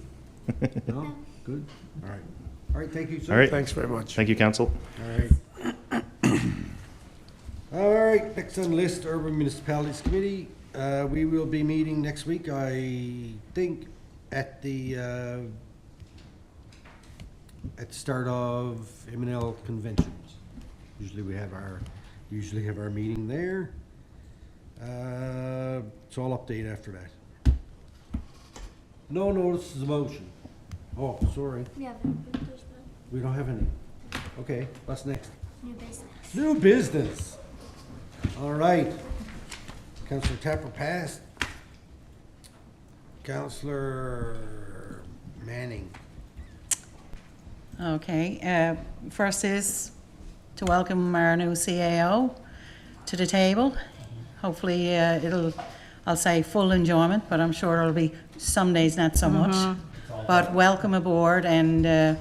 No? Good? All right. All right, thank you, sir. All right. Thanks very much. Thank you, council. All right. All right, next on the list, Urban Municipalities Committee. We will be meeting next week, I think, at the start of M&L conventions. Usually have our meeting there. So I'll update after that. No notices of motion. Oh, sorry, We have there's we don't have any. Okay, what's next? new business. New business. All right. Councillor Tapper passed. Councillor Manning. Okay, first is to welcome our new CAO to the table. Hopefully, I'll say full enjoyment, but I'm sure it'll be some days not so much. But welcome aboard, and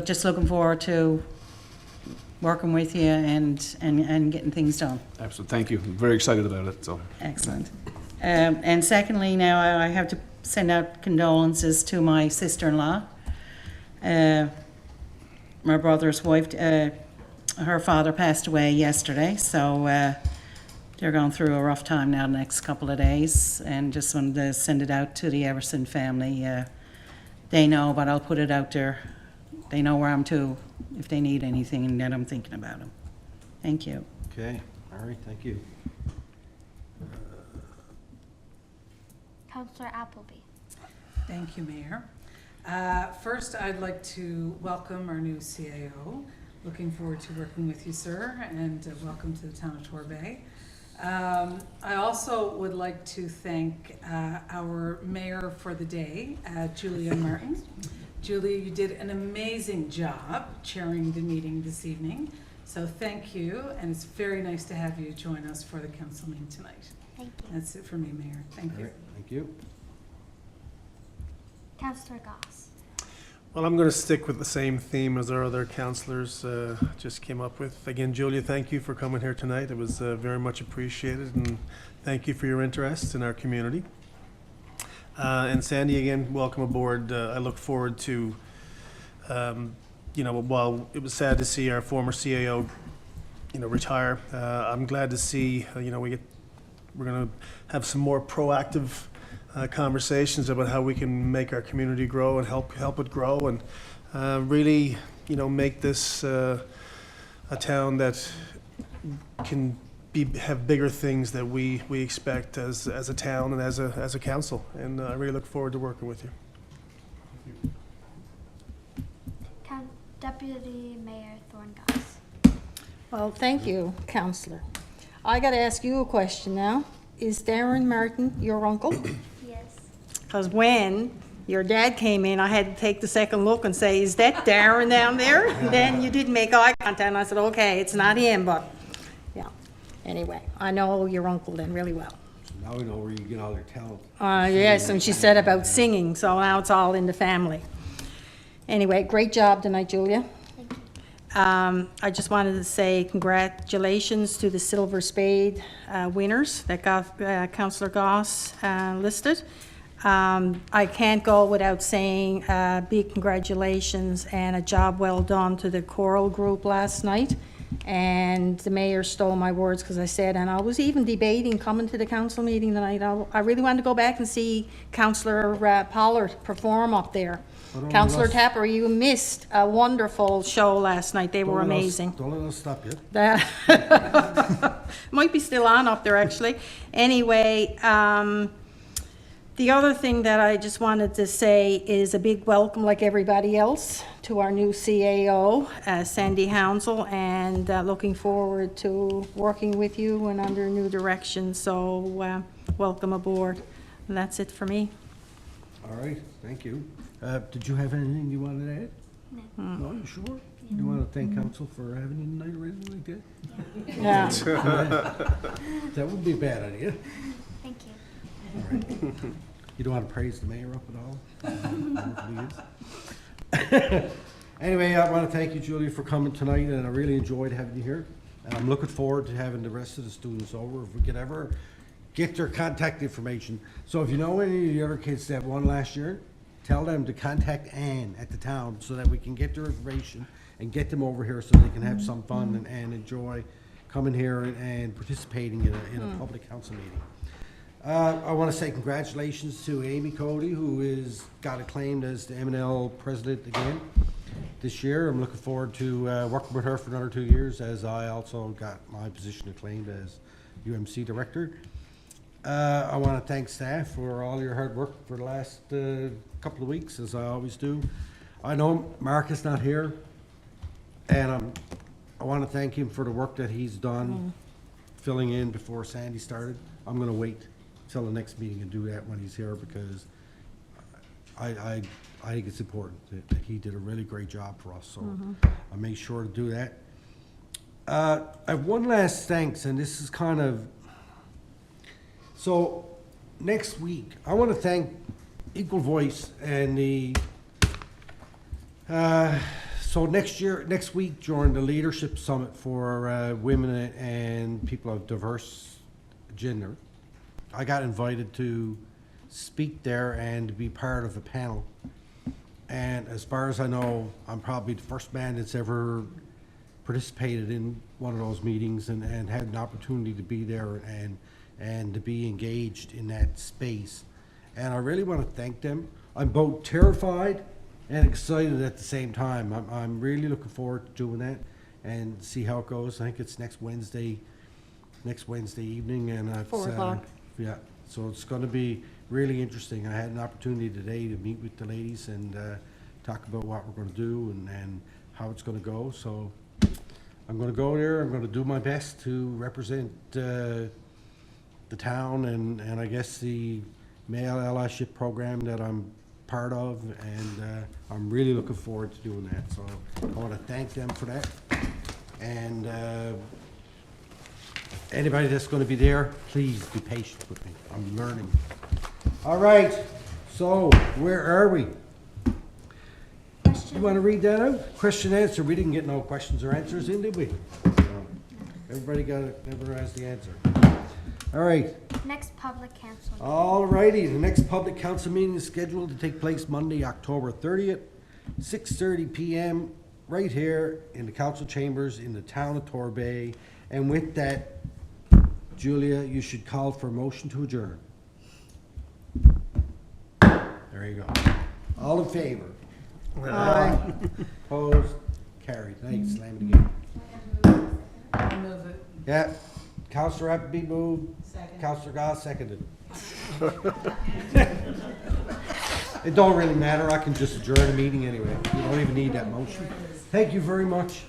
just looking forward to working with you and getting things done. Absolutely, thank you. I'm very excited about it, so. Excellent. And secondly, now I have to send out condolences to my sister-in-law. My brother's wife, her father passed away yesterday, so they're going through a rough time now the next couple of days, and just wanted to send it out to the Everson family. They know, but I'll put it out there. They know where I'm to if they need anything and that I'm thinking about them. Thank you. Okay, all right, thank you. Councillor Appleby. Thank you, Mayor. First, I'd like to welcome our new CAO. Looking forward to working with you, sir, and welcome to the town of Torbay. I also would like to thank our mayor for the day, Julia Martin. Julia, you did an amazing job chairing the meeting this evening, so thank you, and it's very nice to have you join us for the council meeting tonight. Thank you. That's it for me, Mayor. Thank All you. right, thank you. Councillor Goss. Well, I'm going to stick with the same theme as our other councillors just came up with. Again, Julia, thank you for coming here tonight. It was very much appreciated, and thank you for your interest in our community. And Sandy, again, welcome aboard. I look forward to, while it was sad to see our former CAO, retire, I'm glad to see, we're going to have some more proactive conversations about how we can make our community grow and help it grow, and really, make this a town that can have bigger things that we expect as a town and as a council. And I really look forward to working with you. Deputy Mayor Thorne Goss. Well, thank you, Councillor. I got to ask you a question now. Is Darren Martin your uncle? Yes. Because when your dad came in, I had to take the second look and say, is that Darren down there? And then you didn't make eye contact, and I said, okay, it's not him, but, yeah. Anyway, I know your uncle then really well. So now we know where you get all your talent. Yes, and she said about singing, so now it's all in the family. Anyway, great job tonight, Julia. Thank you. I just wanted to say congratulations to the Silver Spade winners that got Councillor Goss listed. I can't go without saying big congratulations and a job well done to the choral group last night. And the mayor stole my words because I said, and I was even debating coming to the council meeting tonight. I really wanted to go back and see Councillor Pollard perform up there. Councillor Tapper, you missed a wonderful show last night. They were amazing. Don't let us stop you. That might be still on up there, actually. Anyway, The other thing that I just wanted to say is a big welcome, like everybody else, to our new CAO, Sandy Hounsel, and looking forward to working with you and under new direction. So welcome aboard. And that's it for me. All right, thank you. Did you have anything you wanted to add? No, you sure? You want to thank council for having you tonight or anything like that? Yeah. That would be a bad idea. Thank you. All right. You don't want to praise the mayor up at all? Anyway, I want to thank you, Julia, for coming tonight, and I really enjoyed having you here. And I'm looking forward to having the rest of the students over if we could ever get their contact information. So if you know any of the other kids that won last year, tell them to contact Ann at the town so that we can get their information and get them over here so they can have some fun and enjoy coming here and participating in a public council meeting. I want to say congratulations to Amy Cody, who is got acclaimed as the M&L president again this year. I'm looking forward to working with her for another 2 years, as I also got my position acclaimed as UMC director. I want to thank staff for all your hard work for the last couple of weeks, as I always do. I know Mark is not here, and I want to thank him for the work that he's done filling in before Sandy started. I'm going to wait till the next meeting and do that when he's here, because I think it's important that he did a really great job for us, so I'll make sure to do that. I have one last thanks, and this is kind of, so next week, I want to thank Equal Voice and so next week during the Leadership Summit for women and people of diverse gender, I got invited to speak there and to be part of a panel. And as far as I know, I'm probably the first man that's ever participated in one of those meetings and had an opportunity to be there and to be engaged in that space. And I really want to thank them. I'm both terrified and excited at the same time. I'm really looking forward to doing that and see how it goes. I think it's next Wednesday evening, and it's 4 o'clock. Yeah, so it's going to be really interesting. I had an opportunity today to meet with the ladies and talk about what we're going to do and how it's going to go. So I'm going to go there. I'm going to do my best to represent the town and I guess the male allyship program that I'm part of, and I'm really looking forward to doing that. So I want to thank them for that. And anybody that's going to be there, please be patient with me. I'm learning. All right, so where are we? You want to read that out? Question answer. We didn't get no questions or answers in, did we? No. Everybody never has the answer. All right. Next public council. All righty, the next public council meeting is scheduled to take place Monday, October 30th, 6:30 p.m. right here in the council chambers in the town of Torbay. And with that, Julia, you should call for a motion to adjourn. There you go. All in favor? Aye. Opposed? Carried. Thanks. Slam it again. I move it. Yeah. Councillor Appleby moved. Councillor Goss seconded. It don't really matter. I can just adjourn the meeting anyway. You don't even need that motion. Thank you very much.